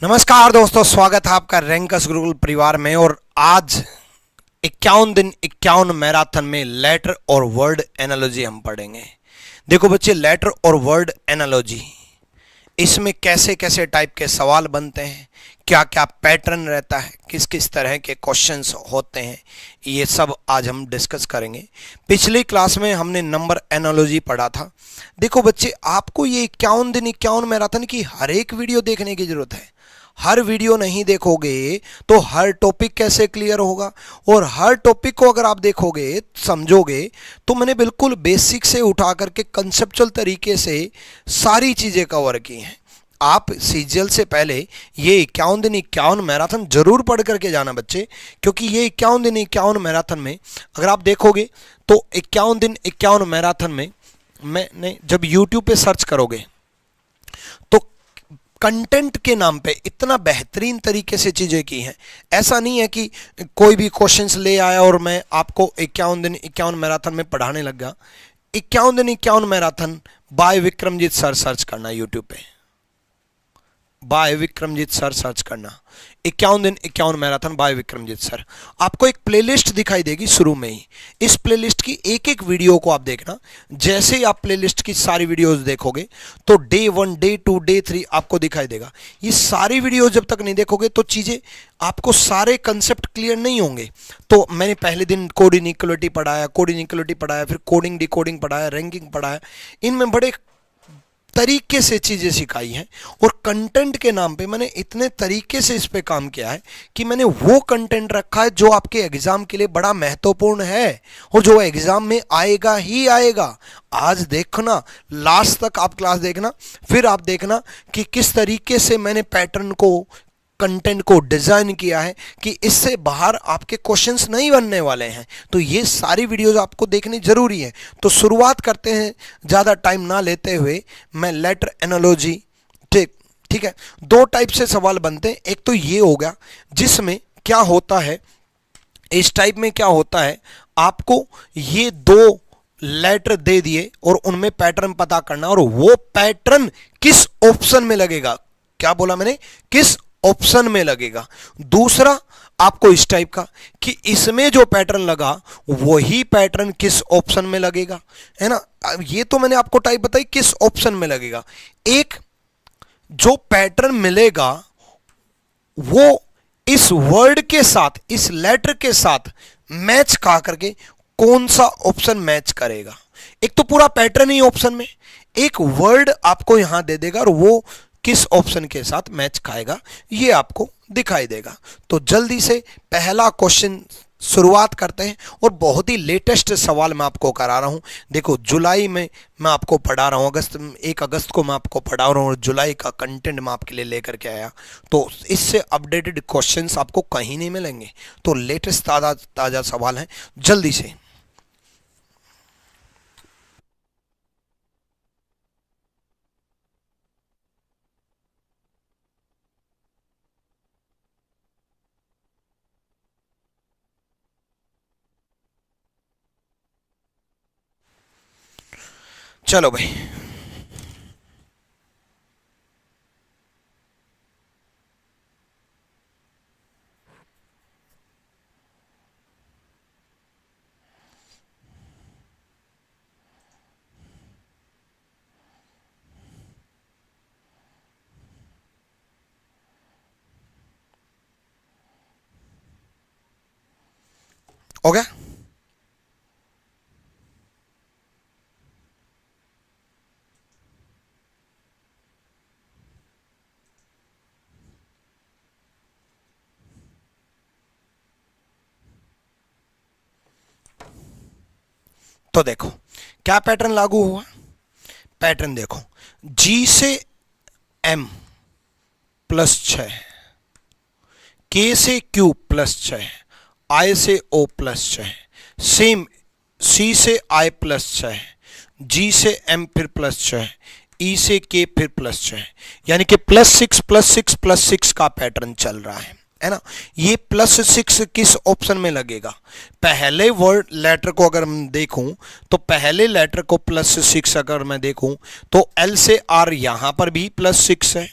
नमस्कार दोस्तों, स्वागत है आपका रैंकस गुरुकुल परिवार में। और आज 51 दिन 51 मैराथन में लेटर और वर्ड एनालॉजी हम पढ़ेंगे। देखो बच्चे, लेटर और वर्ड एनालॉजी, इसमें कैसे कैसे टाइप के सवाल बनते हैं, क्या क्या पैटर्न रहता है, किस किस तरह के क्वेश्चंस होते हैं, ये सब आज हम डिस्कस करेंगे। पिछली क्लास में हमने नंबर एनालॉजी पढ़ा था। देखो बच्चे, आपको ये 51 दिन 51 मैराथन की हर एक वीडियो देखने की जरूरत है। हर वीडियो नहीं देखोगे तो हर टॉपिक कैसे क्लियर होगा, और हर टॉपिक को अगर आप देखोगे समझोगे तो मैंने बिल्कुल बेसिक से उठा करके कंसेप्चुअल तरीके से सारी चीज़ें कवर की हैं। आप सीजीएल से पहले ये 51 दिन 51 मैराथन जरूर पढ़ करके जाना बच्चे, क्योंकि ये 51 दिन 51 मैराथन में अगर आप देखोगे तो 51 दिन 51 मैराथन में मैंने जब यूट्यूब पे सर्च करोगे तो कंटेंट के नाम पे इतना बेहतरीन तरीके से चीज़ें की हैं। ऐसा नहीं है कि कोई भी क्वेश्चंस ले आया और मैं आपको 51 दिन 51 मैराथन में पढ़ाने लग गया। 51 दिन 51 marathon by Vikramjeet sir search करना यूट्यूब पे, बाय विक्रमजीत सर सर्च करना। 51 दिन 51 मैराथन बाय विक्रमजीत सर, आपको एक प्लेलिस्ट दिखाई देगी शुरू में ही। इस प्लेलिस्ट की एक एक वीडियो को आप देखना। जैसे ही आप प्लेलिस्ट की सारी वीडियोस देखोगे तो डे 1, डे 2, डे 3 आपको दिखाई देगा। ये सारी वीडियो जब तक नहीं देखोगे तो चीज़ें आपको सारे कंसेप्ट क्लियर नहीं होंगे। तो मैंने पहले दिन कोड इनइक्वालिटी पढ़ाया, फिर कोडिंग डिकोडिंग पढ़ाया, रैंकिंग पढ़ाया। इनमें बड़े तरीके से चीज़ें सिखाई हैं, और कंटेंट के नाम पे मैंने इतने तरीके से इस पे काम किया है कि मैंने वो कंटेंट रखा है जो आपके एग्ज़ाम के लिए बड़ा महत्वपूर्ण है और जो एग्ज़ाम में आएगा ही आएगा। आज देखना, लास्ट तक आप क्लास देखना, फिर आप देखना कि किस तरीके से मैंने पैटर्न को, कंटेंट को डिज़ाइन किया है कि इससे बाहर आपके क्वेश्चंस नहीं बनने वाले हैं। तो ये सारी वीडियोस आपको देखनी जरूरी है। तो शुरुआत करते हैं ज़्यादा टाइम ना लेते हुए। मैं लेटर एनालॉजी, ठीक है, दो टाइप से सवाल बनते हैं। एक तो ये हो गया जिसमें क्या होता है, इस टाइप में क्या होता है, आपको ये दो लेटर दे दिए और उनमें पैटर्न पता करना, और वो पैटर्न किस ऑप्शन में लगेगा। क्या बोला मैंने? किस ऑप्शन में लगेगा। दूसरा आपको इस टाइप का कि इसमें जो पैटर्न लगा वही पैटर्न किस ऑप्शन में लगेगा, है ना। ये तो मैंने आपको टाइप बताई किस ऑप्शन में लगेगा। एक जो पैटर्न मिलेगा वो इस वर्ड के साथ, इस लेटर के साथ मैच खा करके कौन सा ऑप्शन मैच करेगा। एक तो पूरा पैटर्न ही ऑप्शन में, एक वर्ड आपको यहां दे देगा और वो किस ऑप्शन के साथ मैच खाएगा ये आपको दिखाई देगा। तो जल्दी से पहला क्वेश्चन शुरुआत करते हैं, और बहुत ही लेटेस्ट सवाल मैं आपको करा रहा हूं। देखो, जुलाई में मैं आपको पढ़ा रहा हूं, 1 अगस्त को मैं आपको पढ़ा रहा हूं, और जुलाई का कंटेंट मैं आपके लिए लेकर के आया। तो इससे अपडेटेड क्वेश्चंस आपको कहीं नहीं मिलेंगे। तो लेटेस्ट ताज़ा ताज़ा सवाल हैं, जल्दी से। चलो भाई, हो गया। तो देखो क्या पैटर्न लागू हुआ। पैटर्न देखो, G से M +6, K से Q +6, I से O +6, सेम C से I +6, G से M फिर +6, E से K फिर +6, यानी कि +6 का पैटर्न चल रहा है ना। ये +6 किस ऑप्शन में लगेगा? पहले वर्ड लेटर को अगर मैं देखूं तो पहले लेटर को +6 अगर मैं देखूं तो L से R यहां पर भी +6 है,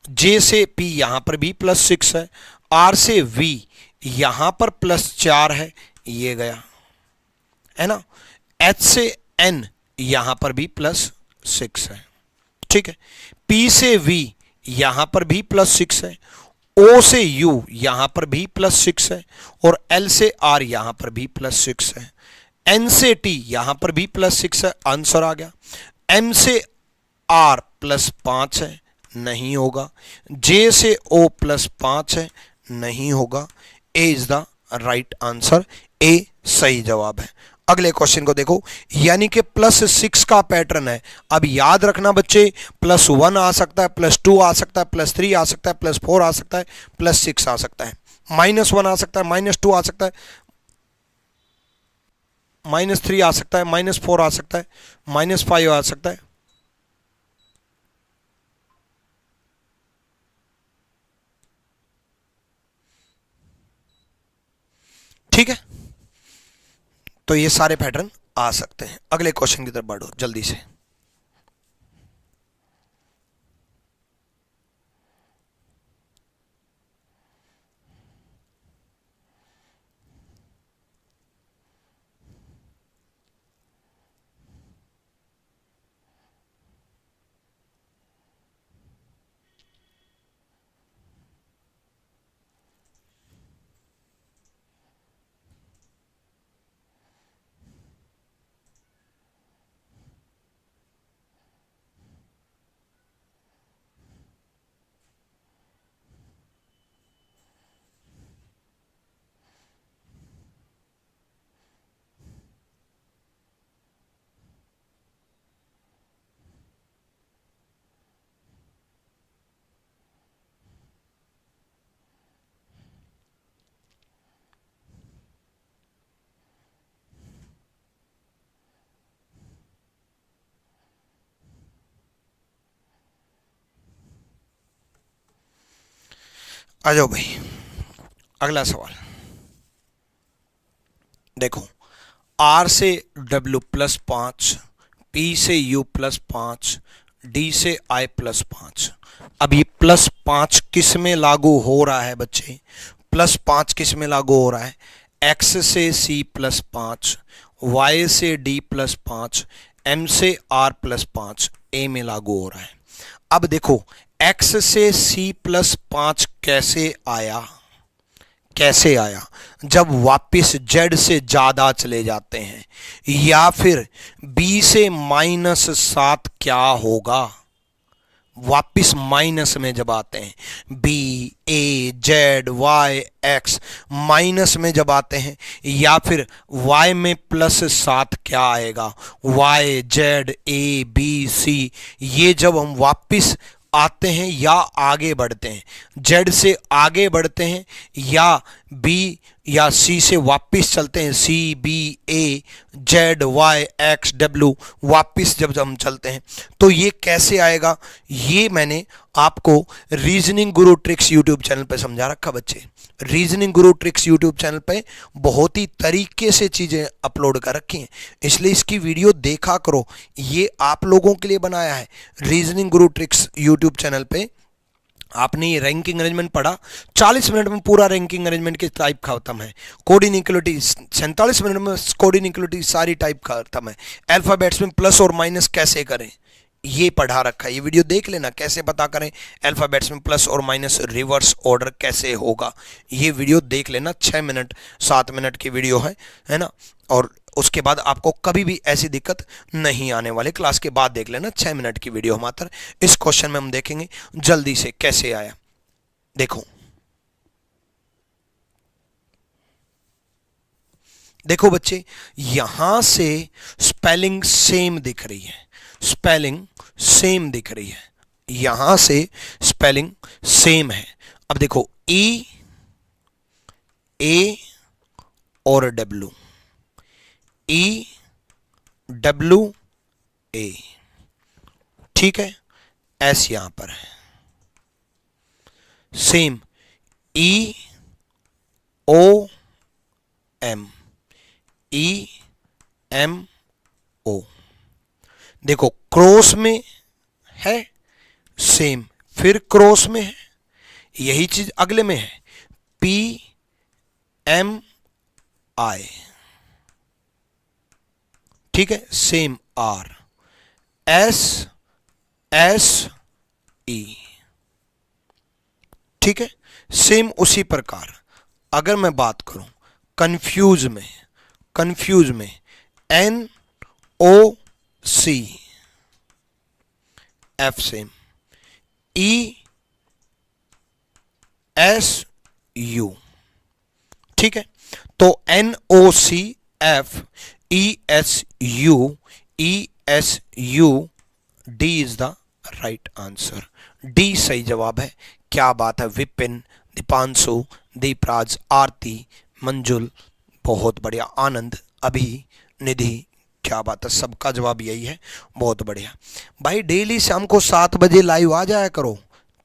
जे से पी यहां पर भी +6 है, आर से वी यहां पर +4 है, ये गया है ना। एच से एन यहां पर भी +6 है, ठीक है। पी से वी यहां पर भी +6 है, ओ से यू यहां पर भी +6 है, और एल से आर यहां पर भी +6 है। एन से टी यहां पर भी +6 है, आंसर आ गया। एम से आर +5 है, नहीं होगा। जे से ओ +5 है, नहीं होगा। ए इज द राइट आंसर, ए सही जवाब है। अगले क्वेश्चन को देखो, यानी कि +6 का पैटर्न है। अब याद रखना बच्चे, +1 आ सकता है, +2 आ सकता है, +3 आ सकता है, +4 आ सकता है, +6 आ सकता है, -1 आ सकता है, -2 आ सकता है, -3 आ सकता है, -4 आ सकता है, -5 आ सकता है। ठीक है, तो ये सारे पैटर्न आ सकते हैं। अगले क्वेश्चन की तरफ बढ़ो जल्दी से। आ जाओ भाई, अगला सवाल देखो। आर से डब्ल्यू +5, पी से यू +5, डी से आई +5। अब ये +5 किस में लागू हो रहा है बच्चे? +5 किस में लागू हो रहा है? एक्स से सी +5, वाई से डी +5, एम से आर +5, ए में लागू हो रहा है। अब देखो, एक्स से सी +5 कैसे आया? कैसे आया? जब वापिस जेड से ज्यादा चले जाते हैं, या फिर बी से -7 क्या होगा? वापिस माइनस में जब आते हैं, बी ए जेड वाई एक्स माइनस में जब आते हैं, या फिर वाई में +7 क्या आएगा? Y Z A B C, ये जब हम वापिस आते हैं या आगे बढ़ते हैं, जेड से आगे बढ़ते हैं या बी या सी से वापिस चलते हैं, सी बी ए जेड वाई एक्स डब्ल्यू, वापिस जब हम चलते हैं, तो ये कैसे आएगा? ये मैंने आपको रीजनिंग गुरु ट्रिक्स यूट्यूब चैनल पे समझा रखा बच्चे। रीजनिंग गुरु ट्रिक्स यूट्यूब चैनल पे बहुत ही तरीके से चीजें अपलोड कर रखी हैं, इसलिए इसकी वीडियो देखा करो। ये आप लोगों के लिए बनाया है रीजनिंग गुरु ट्रिक्स यूट्यूब चैनल पे। आपने ये रैंकिंग अरेंजमेंट पढ़ा, 40 मिनट में पूरा रैंकिंग अरेंजमेंट के टाइप खत्म है। कोड इनइक्वालिटी 47 मिनट में कोड इनइक्वालिटी सारी टाइप खत्म है। अल्फाबेट्स में प्लस और माइनस कैसे करें ये पढ़ा रखा है, ये वीडियो देख लेना। कैसे पता करें अल्फाबेट्स में प्लस और माइनस, रिवर्स ऑर्डर कैसे होगा, ये वीडियो देख लेना। 6 मिनट 7 मिनट की वीडियो है ना। और उसके बाद आपको कभी भी ऐसी दिक्कत नहीं आने वाली। क्लास के बाद देख लेना, 6 मिनट की वीडियो मात्र। इस क्वेश्चन में हम देखेंगे जल्दी से कैसे आया। देखो देखो बच्चे, यहां से स्पेलिंग सेम दिख रही है, स्पेलिंग सेम दिख रही है, यहां से स्पेलिंग सेम है। अब देखो, ई ए और डब्ल्यू, ई डब्ल्यू ए, ठीक है। एस यहां पर है same, E O M, E M O. देखो क्रॉस में है सेम, फिर क्रॉस में है, यही चीज अगले में है, पी एम आई, ठीक है, same R, S S E, ठीक है। सेम उसी प्रकार अगर मैं बात करूं कंफ्यूज में N O C, F same, E S U, ठीक है। तो N O C F E S U, E S U, D is the right answer. D सही जवाब है। क्या बात है, विपिन, दीपांशु, दीपराज, आरती, मंजुल, बहुत बढ़िया, आनंद, अभी, निधि, क्या बात है, सबका जवाब यही है, बहुत बढ़िया। भाई डेली शाम को 7 बजे लाइव आ जाया करो,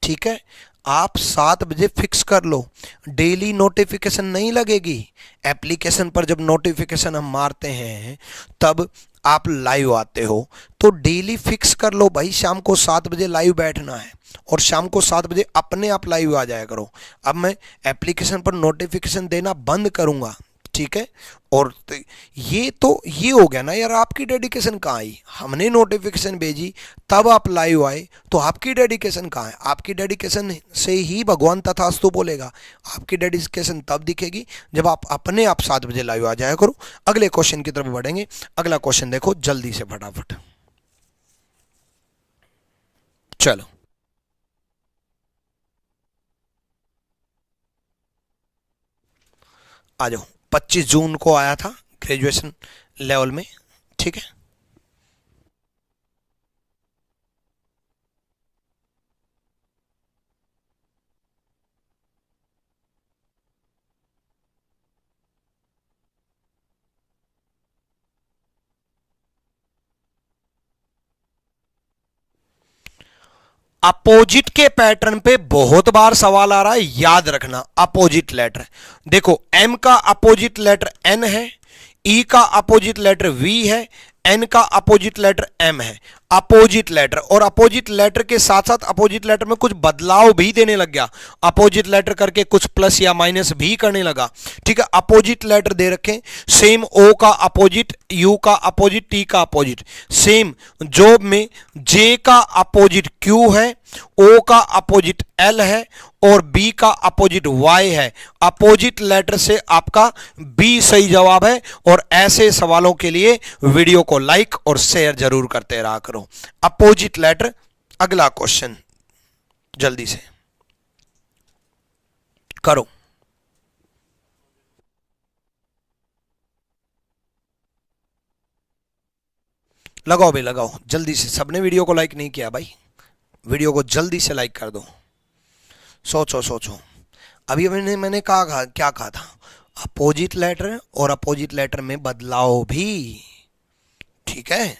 ठीक है। आप 7 बजे फिक्स कर लो, डेली नोटिफिकेशन नहीं लगेगी। एप्लीकेशन पर जब नोटिफिकेशन हम मारते हैं तब आप लाइव आते हो, तो डेली फिक्स कर लो भाई, शाम को 7 बजे लाइव बैठना है और शाम को 7 बजे अपने आप लाइव आ जाया करो। अब मैं एप्लीकेशन पर नोटिफिकेशन देना बंद करूंगा, ठीक है। और ये हो गया ना यार, आपकी डेडिकेशन कहाँ आई? हमने नोटिफिकेशन भेजी तब आप लाइव आए, तो आपकी डेडिकेशन कहाँ है? आपकी डेडिकेशन से ही भगवान तथास्तु बोलेगा। आपकी डेडिकेशन तब दिखेगी जब आप अपने आप 7 बजे लाइव आ जाया करो। अगले क्वेश्चन की तरफ बढ़ेंगे। अगला क्वेश्चन देखो जल्दी से, फटाफट चलो। आ जाओ। 25 जून को आया था ग्रेजुएशन लेवल में, ठीक है। अपोजिट के पैटर्न पे बहुत बार सवाल आ रहा है, याद रखना। अपोजिट लेटर देखो, एम का अपोजिट लेटर एन है, ई का अपोजिट लेटर वी है, एन का अपोजिट लेटर एम है। अपोजिट लेटर, और अपोजिट लेटर के साथ साथ अपोजिट लेटर में कुछ बदलाव भी देने लग गया। अपोजिट लेटर करके कुछ प्लस या माइनस भी करने लगा, ठीक है। अपोजिट लेटर दे रखे, सेम ओ का अपोजिट, यू का अपोजिट, टी का अपोजिट। सेम जॉब में जे का अपोजिट क्यू है, ओ का अपोजिट एल है और बी का अपोजिट वाई है। अपोजिट लेटर से आपका बी सही जवाब है। और ऐसे सवालों के लिए वीडियो को लाइक और शेयर जरूर करते रहा करो। Opposite letter. अगला क्वेश्चन जल्दी से करो, लगाओ भाई लगाओ जल्दी से। सबने वीडियो को लाइक नहीं किया भाई, वीडियो को जल्दी से लाइक कर दो। सोचो सोचो, अभी मैंने कहा, क्या कहा था? अपोजिट लेटर और अपोजिट लेटर में बदलाव भी, ठीक है।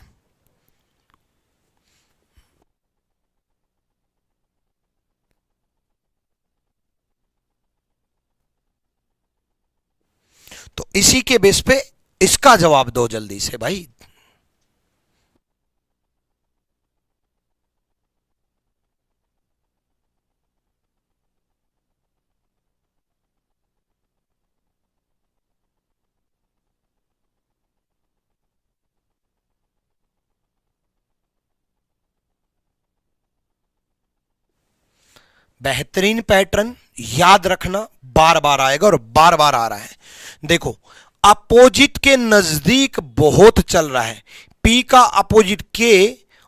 तो इसी के बेस पे इसका जवाब दो जल्दी से भाई। बेहतरीन पैटर्न, याद रखना, बार बार आएगा और बार बार आ रहा है। देखो, अपोजिट के नजदीक बहुत चल रहा है। पी का अपोजिट के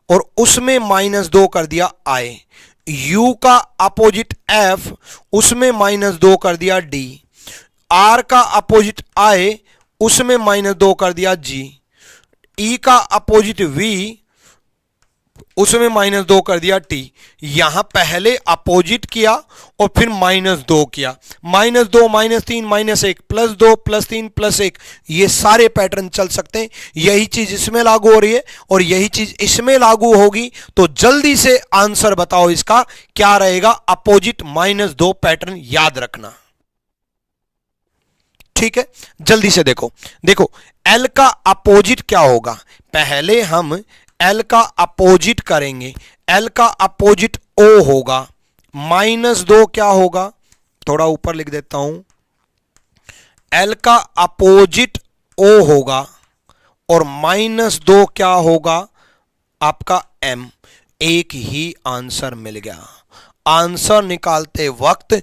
और उसमें -2 कर दिया आई। यू का अपोजिट एफ, उसमें -2 कर दिया डी। आर का अपोजिट आई, उसमें -2 कर दिया जी। ई का अपोजिट वी, उसमें -2 कर दिया टी। यहां पहले अपोजिट किया और फिर -2 किया, -2 -3 -1 +2 +3 +1। ये सारे पैटर्न चल सकते हैं। यही चीज इसमें लागू हो रही है और यही चीज इसमें लागू होगी। तो जल्दी से आंसर बताओ इसका क्या रहेगा? अपोजिट -2 पैटर्न याद रखना, ठीक है। जल्दी से देखो, देखो एल का अपोजिट क्या होगा? पहले हम एल का अपोजिट करेंगे। एल का अपोजिट ओ होगा, -2 क्या होगा, थोड़ा ऊपर लिख देता हूं, L का अपोजिट O होगा और -2 क्या होगा आपका M। एक ही आंसर मिल गया। आंसर निकालते वक्त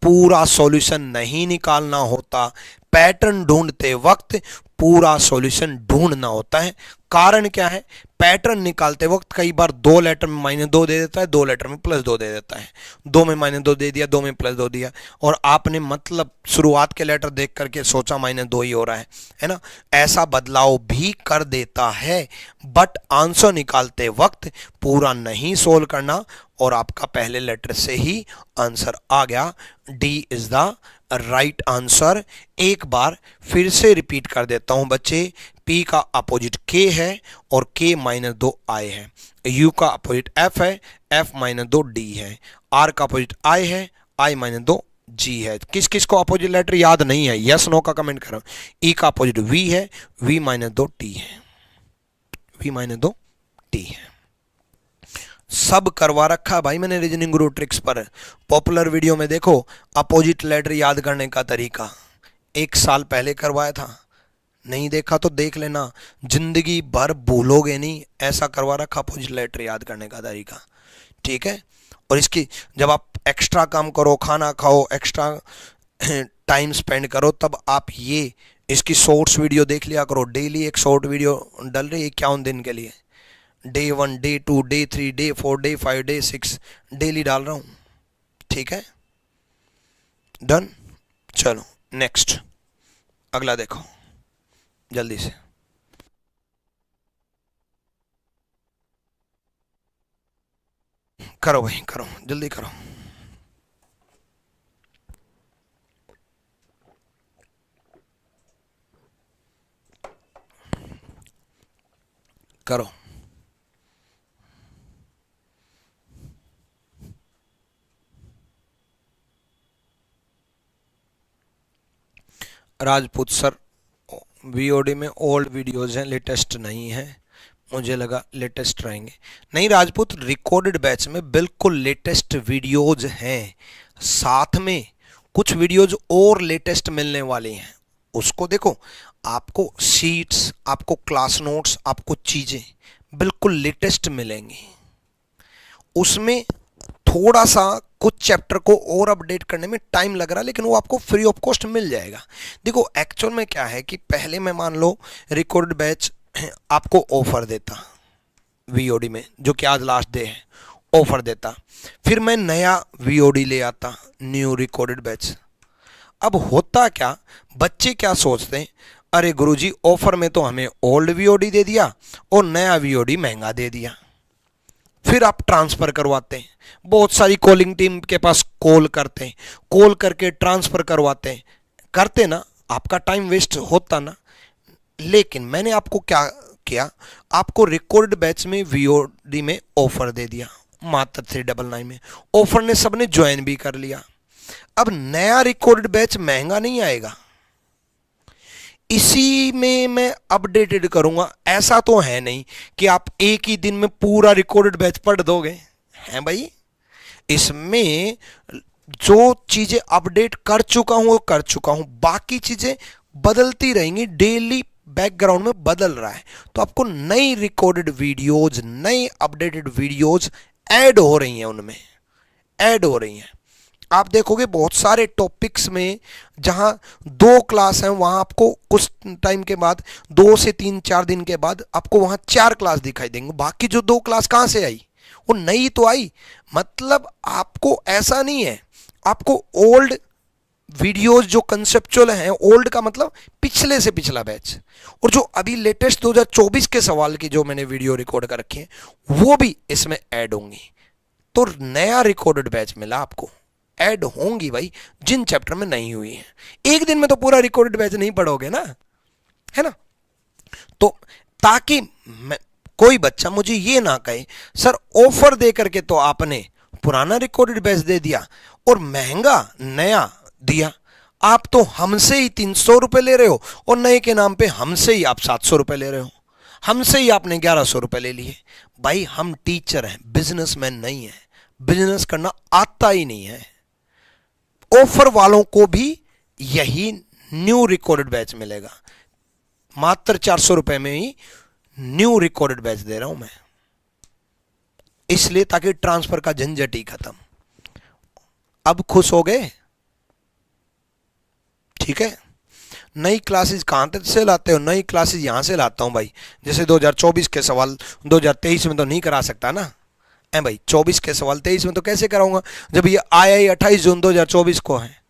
पूरा सॉल्यूशन नहीं निकालना होता, पैटर्न ढूंढते वक्त पूरा सॉल्यूशन ढूंढना होता है। कारण क्या है, पैटर्न निकालते वक्त कई बार 2 लेटर में -2 दे देता है, 2 लेटर में +2 दे देता है, 2 में -2 दे दिया, 2 में +2 दिया, और आपने मतलब शुरुआत के लेटर देख करके सोचा -2 ही हो रहा है ना। ऐसा बदलाव भी कर देता है, बट आंसर निकालते वक्त पूरा नहीं सोल्व करना, और आपका पहले लेटर से ही आंसर आ गया। D is the right answer. एक बार फिर से रिपीट कर देता हूं बच्चे, P का अपोजिट K है और K -2 I है, U का अपोजिट F है, F -2 D है, R का अपोजिट I है, I -2 G है। किस किस को अपोजिट लेटर याद नहीं है, यस नो का कमेंट करो। E का अपोजिट V है, V -2 T है, V -2 T है। सब करवा रखा है भाई मैंने रीजनिंग गुरु ट्रिक्स पर। पॉपुलर वीडियो में देखो अपोजिट लेटर याद करने का तरीका, 1 साल पहले करवाया था, नहीं देखा तो देख लेना, जिंदगी भर भूलोगे नहीं, ऐसा करवा रखा अपोजिट लेटर याद करने का तरीका, ठीक है। और इसकी जब आप एक्स्ट्रा काम करो, खाना खाओ, एक्स्ट्रा टाइम स्पेंड करो, तब आप ये इसकी शॉर्ट्स वीडियो देख लिया करो। डेली एक शॉर्ट वीडियो डल रही है 51 दिन के लिए, Day 1, Day 2, Day 3, Day 4, Day 5, Day 6 daily डाल रहा हूं, ठीक है। डन, चलो नेक्स्ट, अगला देखो जल्दी से। करो भाई करो, जल्दी करो। करो। राजपूत सर, वीओडी में ओल्ड वीडियोस हैं, लेटेस्ट नहीं है। मुझे लगा लेटेस्ट रहेंगे। नहीं राजपूत, रिकॉर्डेड बैच में बिल्कुल लेटेस्ट वीडियोज हैं, साथ में कुछ वीडियोज और लेटेस्ट मिलने वाली हैं। उसको देखो, आपको शीट्स, आपको क्लास नोट्स, आपको चीज़ें बिल्कुल लेटेस्ट मिलेंगी। उसमें थोड़ा सा कुछ चैप्टर को और अपडेट करने में टाइम लग रहा है, लेकिन वो आपको फ्री ऑफ कॉस्ट मिल जाएगा। देखो एक्चुअल में क्या है कि पहले मैं मान लो रिकॉर्डेड बैच आपको ऑफर देता वीओडी में, जो कि आज लास्ट डे है, ऑफर देता, फिर मैं नया वीओडी ले आता, न्यू रिकॉर्डेड बैच। अब होता क्या, बच्चे क्या सोचते हैं, अरे गुरुजी ऑफर में तो हमें ओल्ड वीओडी दे दिया और नया वीओडी महंगा दे दिया। फिर आप ट्रांसफर करवाते हैं, बहुत सारी कॉलिंग टीम के पास कॉल करते हैं, कॉल करके ट्रांसफर करवाते हैं, करते ना, आपका टाइम वेस्ट होता ना। लेकिन मैंने आपको क्या किया, आपको रिकॉर्ड बैच में वीओडी में ऑफर दे दिया मात्र 399 में, ऑफर ने सबने ज्वाइन भी कर लिया। अब नया रिकॉर्ड बैच महंगा नहीं आएगा, इसी में मैं अपडेटेड करूंगा। ऐसा तो है नहीं कि आप एक ही दिन में पूरा रिकॉर्डेड बैच पढ़ दोगे, हैं भाई। इसमें जो चीजें अपडेट कर चुका हूं वो कर चुका हूं, बाकी चीजें बदलती रहेंगी, डेली बैकग्राउंड में बदल रहा है। तो आपको नई रिकॉर्डेड वीडियोज, नई अपडेटेड वीडियोज ऐड हो रही हैं, उनमें ऐड हो रही हैं। आप देखोगे बहुत सारे टॉपिक्स में जहां 2 क्लास हैं, वहां आपको कुछ टाइम के बाद 2 से 3-4 दिन के बाद आपको वहां 4 क्लास दिखाई देंगे। बाकी जो 2 क्लास कहां से आई, वो नई तो आई। मतलब आपको ऐसा नहीं है, आपको ओल्ड वीडियोस जो कंसेप्चुअल हैं, ओल्ड का मतलब पिछले से पिछला बैच, और जो अभी लेटेस्ट 2024 के सवाल की जो मैंने वीडियो रिकॉर्ड कर रखी है वो भी इसमें ऐड होंगी। तो नया रिकॉर्डेड बैच मिला आपको, ऐड होंगी भाई जिन चैप्टर में नहीं हुई है। एक दिन में तो पूरा रिकॉर्डेड बैच नहीं पढ़ोगे ना, है ना। तो ताकि कोई बच्चा मुझे ये ना कहे सर ऑफर दे करके तो आपने पुराना रिकॉर्डेड बैच दे दिया और महंगा नया दिया, आप तो हमसे ही 300 रुपए ले रहे हो और नए के नाम पे हमसे ही आप 700 रुपए ले रहे हो, हमसे ही आपने 1100 रुपए ले लिए। भाई हम टीचर हैं, बिजनेसमैन नहीं है, बिजनेस करना आता ही नहीं है। ऑफर वालों को भी यही न्यू रिकॉर्डेड बैच मिलेगा, मात्र 400 रुपए में ही न्यू रिकॉर्डेड बैच दे रहा हूं मैं, इसलिए ताकि ट्रांसफर का झंझट ही खत्म। अब खुश हो गए? ठीक है। नई क्लासेस कहां से लाते हो? नई क्लासेस यहां से लाता हूं भाई। जैसे 2024 के सवाल 2023 में तो नहीं करा सकता ना भाई, 24 के सवाल 23 में तो कैसे कराऊंगा जब ये आया ही 28 जून 2024 को है।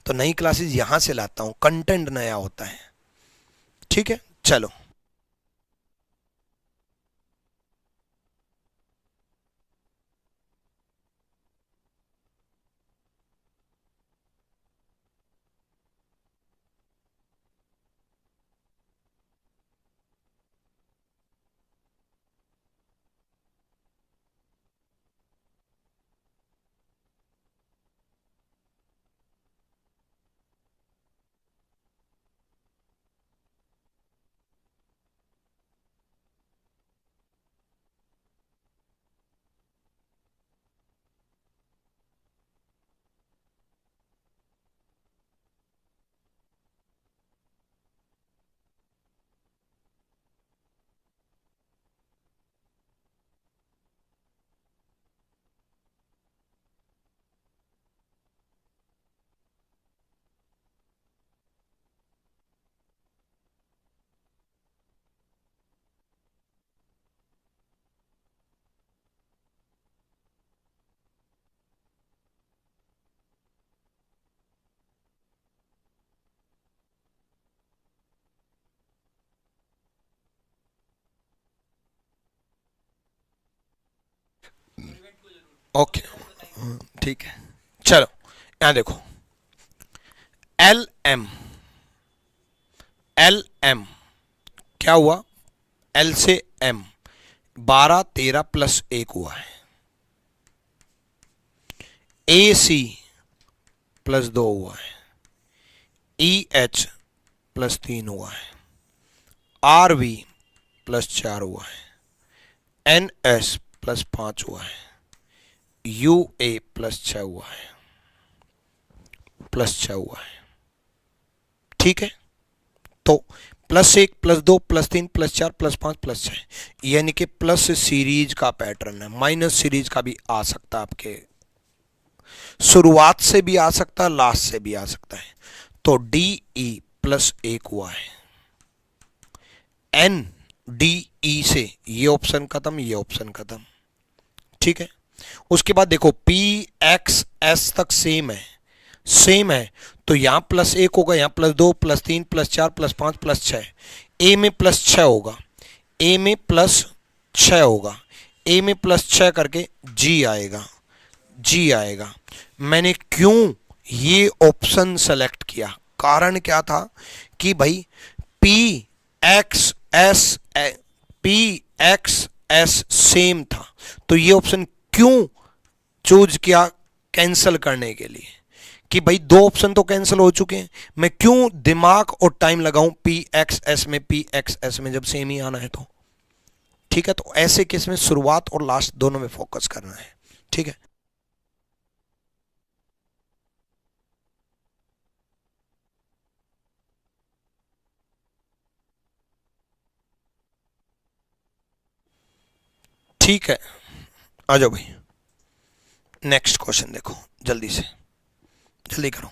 तो नई क्लासेस यहां से लाता हूं, कंटेंट नया होता है। ठीक है, चलो। ओके, ठीक है, चलो। यहां देखो, एल एम, एल एम क्या हुआ? एल से एम 12 13 प्लस 1 हुआ है। ए सी प्लस 2 हुआ है। ई एच प्लस 3 हुआ है। आर वी प्लस 4 हुआ है। एन एस प्लस 5 हुआ है। यू ए प्लस 6 हुआ है, प्लस 6 हुआ है। ठीक है, तो +1 +2 +3 +4 +5 +6, यानी कि प्लस सीरीज का पैटर्न है। माइनस सीरीज का भी आ सकता है, आपके शुरुआत से भी आ सकता है, लास्ट से भी आ सकता है। तो डी ई +1 हुआ है। एन डी ई से ये ऑप्शन खत्म, ये ऑप्शन खत्म। ठीक है, उसके बाद देखो पी एक्स एस तक सेम है, सेम है, तो यहां +1 होगा, यहां +2 +3 +4 +5 +6। ए में +6 होगा, ए में +6 होगा, ए में +6 करके जी आएगा, जी आएगा। मैंने क्यों ये ऑप्शन सेलेक्ट किया? कारण क्या था कि भाई पी एक्स एस सेम था, तो ये ऑप्शन क्यों चूज किया? कैंसिल करने के लिए, कि भाई दो ऑप्शन तो कैंसिल हो चुके हैं, मैं क्यों दिमाग और टाइम लगाऊं पी एक्स एस में जब सेम ही आना है तो। ठीक है, तो ऐसे केस में शुरुआत और लास्ट दोनों में फोकस करना है। ठीक है, ठीक है, आ जाओ भाई। नेक्स्ट क्वेश्चन देखो, जल्दी से, जल्दी करो।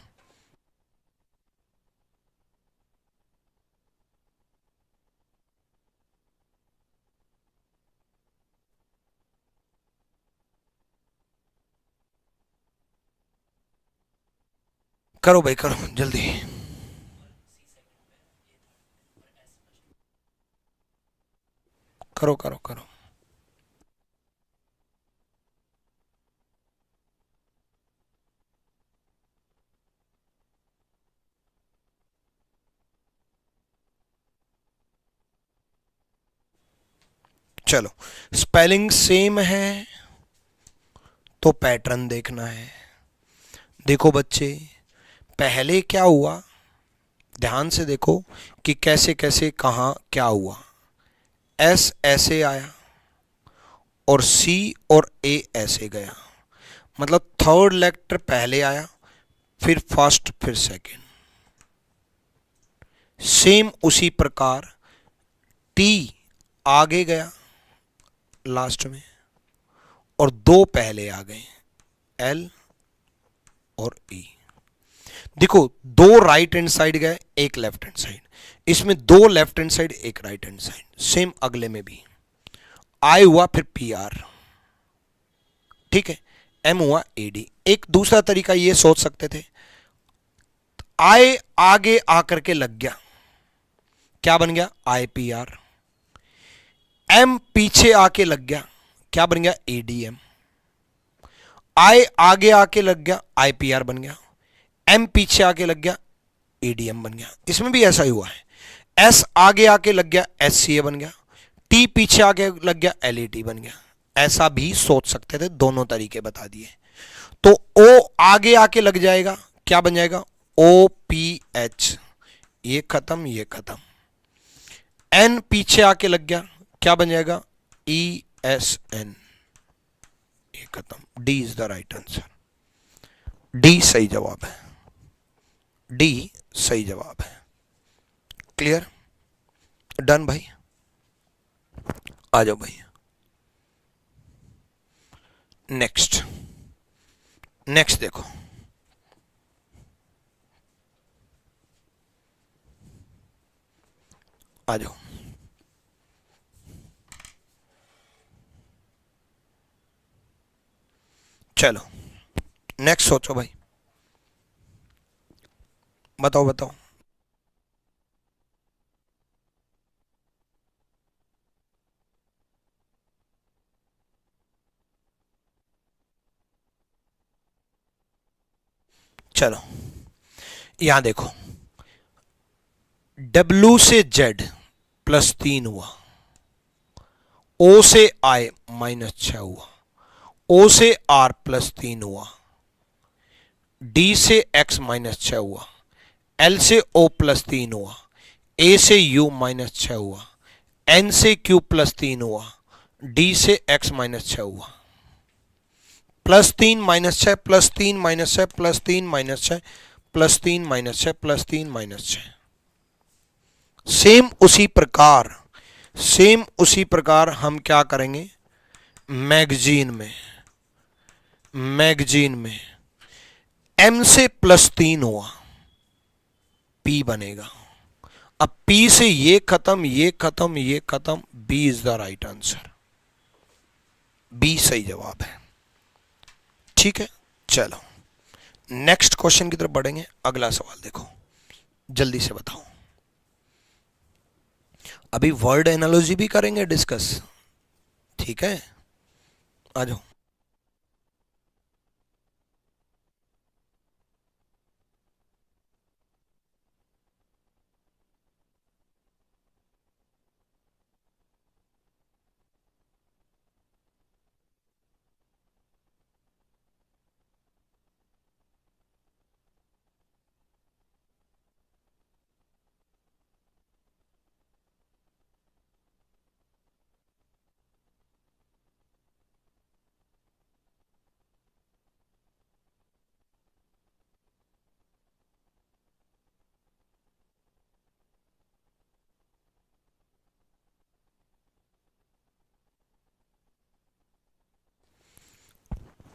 करो भाई, करो जल्दी। करो करो करो। चलो, स्पेलिंग सेम है तो पैटर्न देखना है। देखो बच्चे, पहले क्या हुआ, ध्यान से देखो कि कैसे कैसे कहां क्या हुआ। एस ऐसे आया और सी और ए ऐसे गया, मतलब थर्ड लेटर पहले आया, फिर फर्स्ट, फिर सेकंड। सेम उसी प्रकार टी आगे गया लास्ट में, और दो पहले आ गए, एल और ई। देखो, दो राइट हैंड साइड गए, एक लेफ्ट हैंड साइड। इसमें दो लेफ्ट हैंड साइड, एक राइट हैंड साइड। सेम अगले में भी आई हुआ, फिर पी आर, ठीक है, एम हुआ एडी। एक दूसरा तरीका ये सोच सकते थे, आई आगे आकर के लग गया, क्या बन गया, आई पी आर। एम पीछे आके लग गया, क्या बन गया, एडीएम। आई आगे आके लग गया, आईपीआर बन गया। एम पीछे आके लग गया, एडीएम बन गया। इसमें भी ऐसा ही हुआ है। एस आगे आके लग गया, एससीए बन गया। टी पीछे आके लग गया, एलईटी बन गया। ऐसा भी सोच सकते थे, दोनों तरीके बता दिए। तो ओ आगे आके लग जाएगा, क्या बन जाएगा, ओ पी एच, ये खत्म, ये खत्म। एन पीछे आके लग गया, क्या बन जाएगा, ई एस एन, ये खत्म। D is the right answer. D सही जवाब है, डी सही जवाब है। क्लियर, डन भाई, आ जाओ भाई। नेक्स्ट, नेक्स्ट देखो, आ जाओ। चलो नेक्स्ट सोचो भाई, बताओ बताओ। चलो यहां देखो, W से Z +3 हुआ, O से I -6 हुआ, O से R +3 हुआ, D से X -6 हुआ, L से O +3 हुआ, A से U -6 हुआ, N से Q +3 हुआ, D से X -6 हुआ। +3 -6 +3 -6 +3 -6 +3 -6 +3 -6। सेम उसी प्रकार, सेम उसी प्रकार हम क्या करेंगे, मैगजीन में, मैगजीन में M से +3 हुआ, P बनेगा। अब P से ये खत्म, ये खत्म, ये खत्म, B is the right answer. B सही जवाब है, ठीक है। चलो नेक्स्ट क्वेश्चन की तरफ बढ़ेंगे। अगला सवाल देखो, जल्दी से बताओ। अभी वर्ड एनालॉजी भी करेंगे डिस्कस, ठीक है, आ जाओ।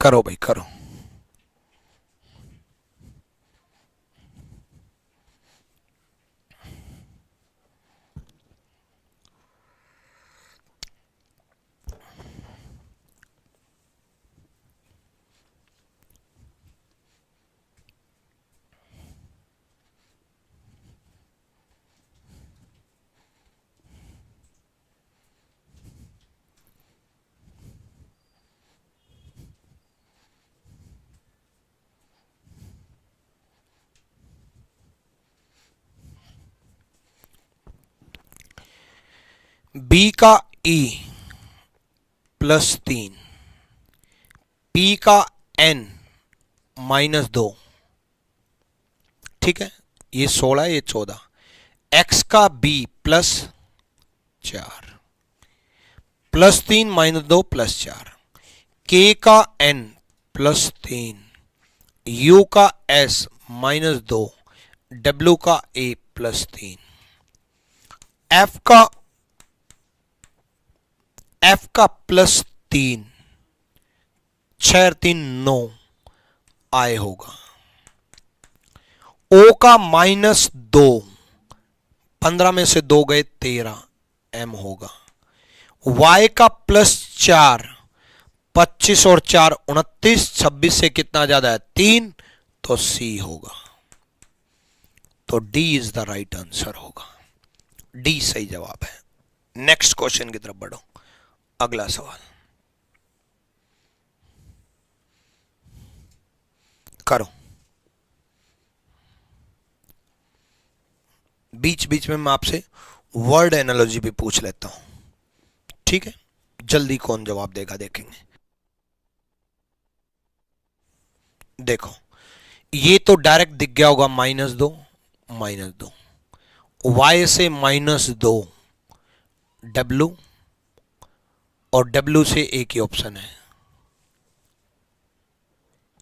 करो भाई करो। बी का E +3, P का N -2, ठीक है, ये 16, ये 14। X का B +4, +3 -2 +4। K का N +3, U का S -2, W का A +3, F का +3, 6 और 3 9 I होगा। O का -2, 15 में से 2 गए 13 M होगा। Y का +4, 25 और 4 29, 26 से कितना ज्यादा है 3, तो C होगा। तो D is the right answer होगा। D सही जवाब है। नेक्स्ट क्वेश्चन की तरफ बढ़ो। अगला सवाल करो। बीच बीच में मैं आपसे वर्ड एनालॉजी भी पूछ लेता हूं, ठीक है? जल्दी कौन जवाब देगा देखेंगे। देखो, ये तो डायरेक्ट दिख गया होगा -2 -2, Y से -2 W, और W से एक ही ऑप्शन है,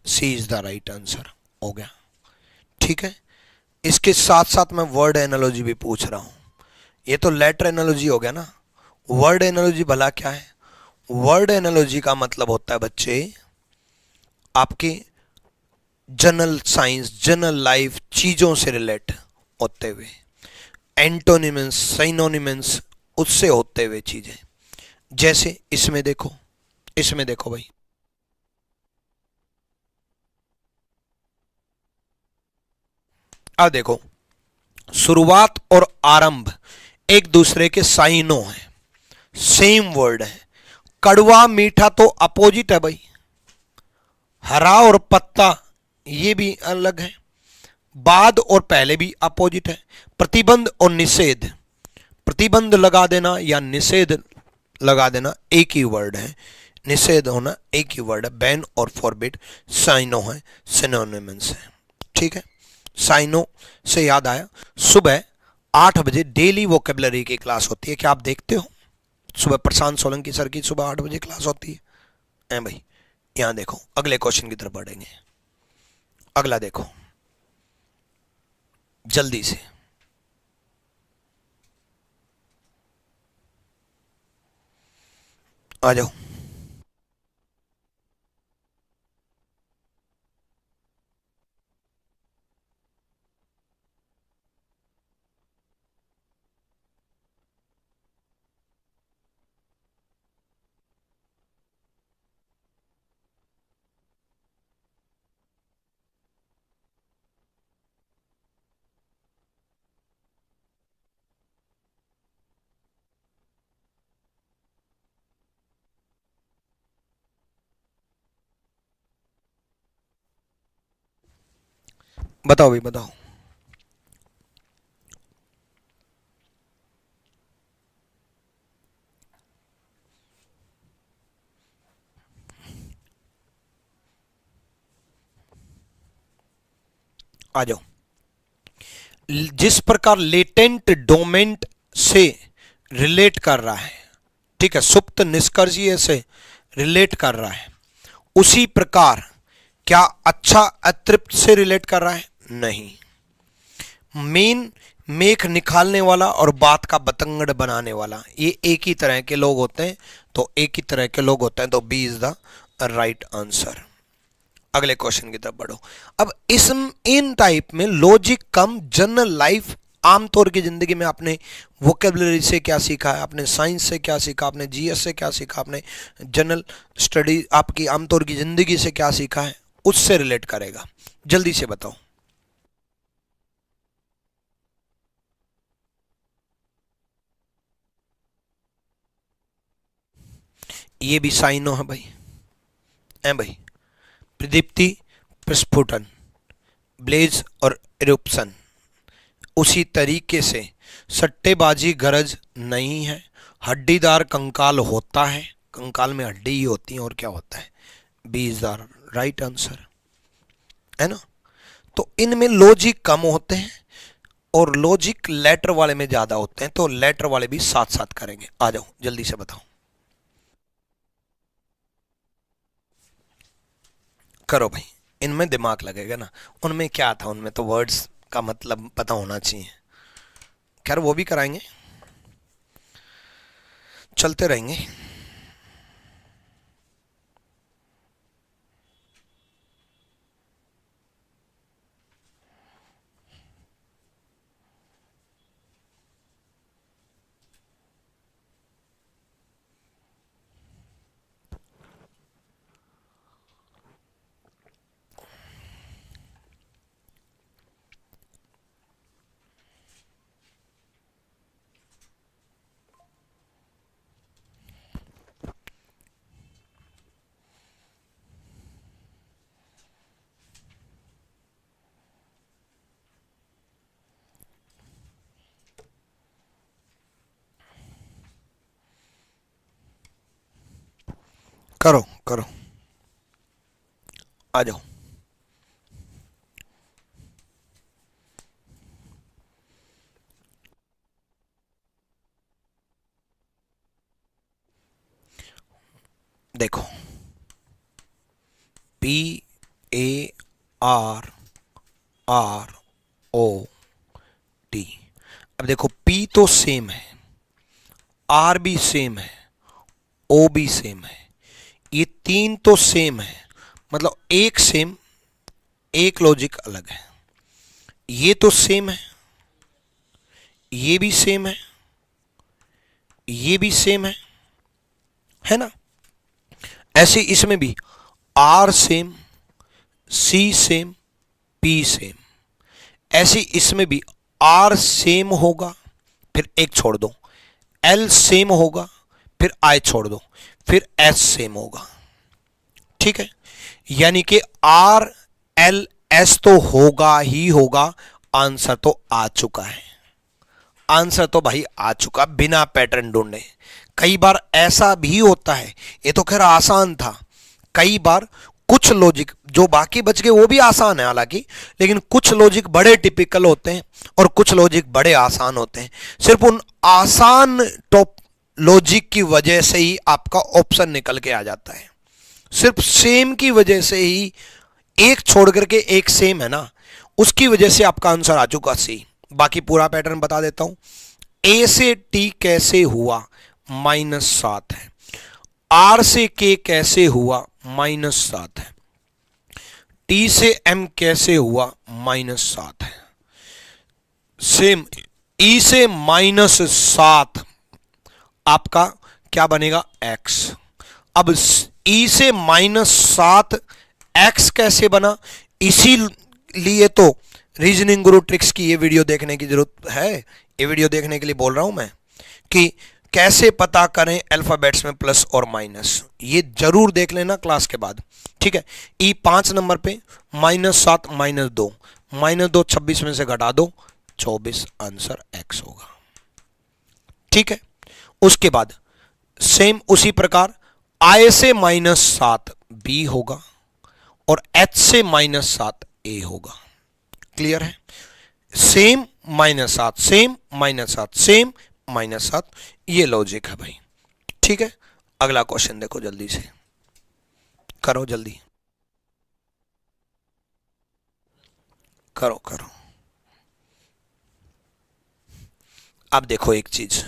C is the right answer हो गया, ठीक है? इसके साथ साथ मैं वर्ड एनालॉजी भी पूछ रहा हूं। ये तो लेटर एनालॉजी हो गया ना। वर्ड एनालॉजी भला क्या है? वर्ड एनालॉजी का मतलब होता है बच्चे आपके जनरल साइंस, जनरल लाइफ चीजों से रिलेट होते हुए, एंटोनिमस, साइनोनिमस उससे होते हुए चीजें। जैसे इसमें देखो, इसमें देखो भाई, अब देखो, शुरुआत और आरंभ एक दूसरे के साइनो हैं, सेम वर्ड है। कड़वा मीठा तो अपोजिट है भाई। हरा और पत्ता ये भी अलग है। बाद और पहले भी अपोजिट है। प्रतिबंध और निषेध, प्रतिबंध लगा देना या निषेध लगा देना एक ही वर्ड है। निषेध होना एक ही वर्ड है। बैन और फॉरबिड साइनो है, सिनोनिम्स है, ठीक है? साइनो से याद आया, सुबह 8 बजे डेली वोकेबलरी की क्लास होती है, क्या आप देखते हो? सुबह प्रशांत सोलंकी सर की सुबह 8 बजे क्लास होती है भाई। यहां देखो, अगले क्वेश्चन की तरफ बढ़ेंगे। अगला देखो जल्दी से, आ जाओ। बताओ भाई बताओ। आ जाओ। जिस प्रकार लेटेंट डोमेंट से रिलेट कर रहा है, ठीक है, सुप्त निष्कर्षीय से रिलेट कर रहा है, उसी प्रकार क्या अच्छा अतृप्त से रिलेट कर रहा है? नहीं। मेन मेख निकालने वाला और बात का बतंगड़ बनाने वाला, ये एक ही तरह के लोग होते हैं, तो एक ही तरह के लोग होते हैं, तो B is the right answer. अगले क्वेश्चन की तरफ बढ़ो। अब इस इन टाइप में लॉजिक कम जनरल लाइफ, आमतौर की जिंदगी में आपने वोकेबलरी से क्या सीखा है, आपने साइंस से क्या सीखा, आपने जीएस से क्या सीखा, आपने जनरल स्टडी आपकी आमतौर की जिंदगी से क्या सीखा है, उससे रिलेट करेगा। जल्दी से बताओ। ये भी साइनो है भाई, है भाई। प्रदीप्ति, प्रस्फुटन, ब्लेज और इरुप्शन। उसी तरीके से सट्टेबाजी गरज नहीं है। हड्डीदार कंकाल होता है, कंकाल में हड्डी ही होती है, और क्या होता है? B is the right answer, है ना? तो इनमें लॉजिक कम होते हैं और लॉजिक लेटर वाले में ज्यादा होते हैं, तो लेटर वाले भी साथ साथ करेंगे। आ जाओ जल्दी से बताओ। करो भाई, इनमें दिमाग लगेगा ना। उनमें क्या था, उनमें तो वर्ड्स का मतलब पता होना चाहिए। खैर वो भी कराएंगे, चलते रहेंगे। करो करो, आ जाओ। देखो, P A R R O T. अब देखो, पी तो सेम है, आर भी सेम है, ओ भी सेम है, ये तीन तो सेम है, मतलब एक सेम, एक लॉजिक अलग है। ये तो सेम है, ये भी सेम है, ये भी सेम है ना। ऐसे इसमें भी R same, C same, P same. ऐसे इसमें भी आर सेम होगा, फिर एक छोड़ दो, एल सेम होगा, फिर आई छोड़ दो, फिर एस सेम होगा। ठीक है, यानी कि आर एल एस तो होगा ही होगा। आंसर तो आ चुका है, आंसर तो भाई आ चुका बिना पैटर्न ढूंढे। कई बार ऐसा भी होता है, ये तो खैर आसान था। कई बार कुछ लॉजिक जो बाकी बच गए वो भी आसान है हालांकि, लेकिन कुछ लॉजिक बड़े टिपिकल होते हैं और कुछ लॉजिक बड़े आसान होते हैं। सिर्फ उन आसान टॉप लॉजिक की वजह से ही आपका ऑप्शन निकल के आ जाता है। सिर्फ सेम की वजह से ही, एक छोड़ करके एक सेम है ना, उसकी वजह से आपका आंसर आ चुका सी। बाकी पूरा पैटर्न बता देता हूं। ए से टी कैसे हुआ, -7 है। आर से के कैसे हुआ, -7 है। टी से एम कैसे हुआ, -7 है। सेम ई से -7 आपका क्या बनेगा, एक्स। अब ई से -7 एक्स कैसे बना, इसीलिए तो रीजनिंग गुरु ट्रिक्स की ये वीडियो देखने की जरूरत है। ये वीडियो देखने के लिए बोल रहा हूं मैं कि कैसे पता करें अल्फाबेट्स में प्लस और माइनस। ये जरूर देख लेना क्लास के बाद, ठीक है। ई 5 नंबर पे, -7 -2, -2 26 में से घटा दो 24, आंसर एक्स होगा। ठीक है, उसके बाद सेम उसी प्रकार आई से -7 बी होगा और एच से -7 ए होगा। क्लियर है, सेम -7 सेम -7 सेम -7, ये लॉजिक है भाई। ठीक है, अगला क्वेश्चन देखो जल्दी से, करो जल्दी, करो करो। अब देखो एक चीज,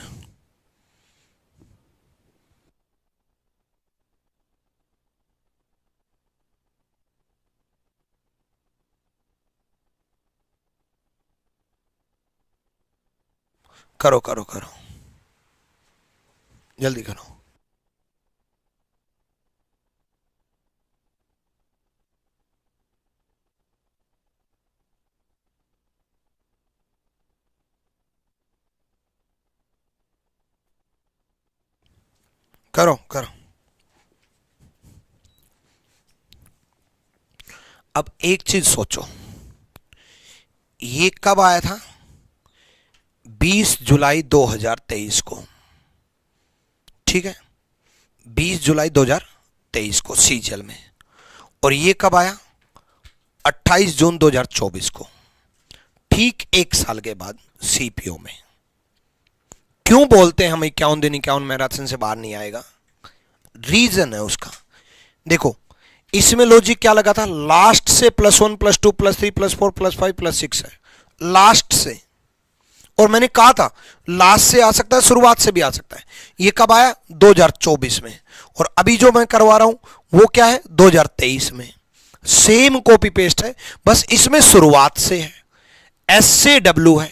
करो करो करो, जल्दी करो। करो करो। अब एक चीज सोचो, ये कब आया था, 20 जुलाई 2023 को। ठीक है, 20 जुलाई 2023 को सीजीएल में। और ये कब आया, 28 जून 2024 को, ठीक एक साल के बाद सीपीओ में। क्यों बोलते हैं हम 51 दिन 51 मैराथन से बाहर नहीं आएगा, रीजन है उसका। देखो, इसमें लॉजिक क्या लगा था, लास्ट से +1 +2 +3 +4 +5 +6 है, लास्ट से। और मैंने कहा था लास्ट से आ सकता है, शुरुआत से भी आ सकता है। ये कब आया, 2024 में। और अभी जो मैं करवा रहा हूं वो क्या है, 2023 में। सेम कॉपी पेस्ट है, बस इसमें शुरुआत से है। एस से डब्ल्यू है,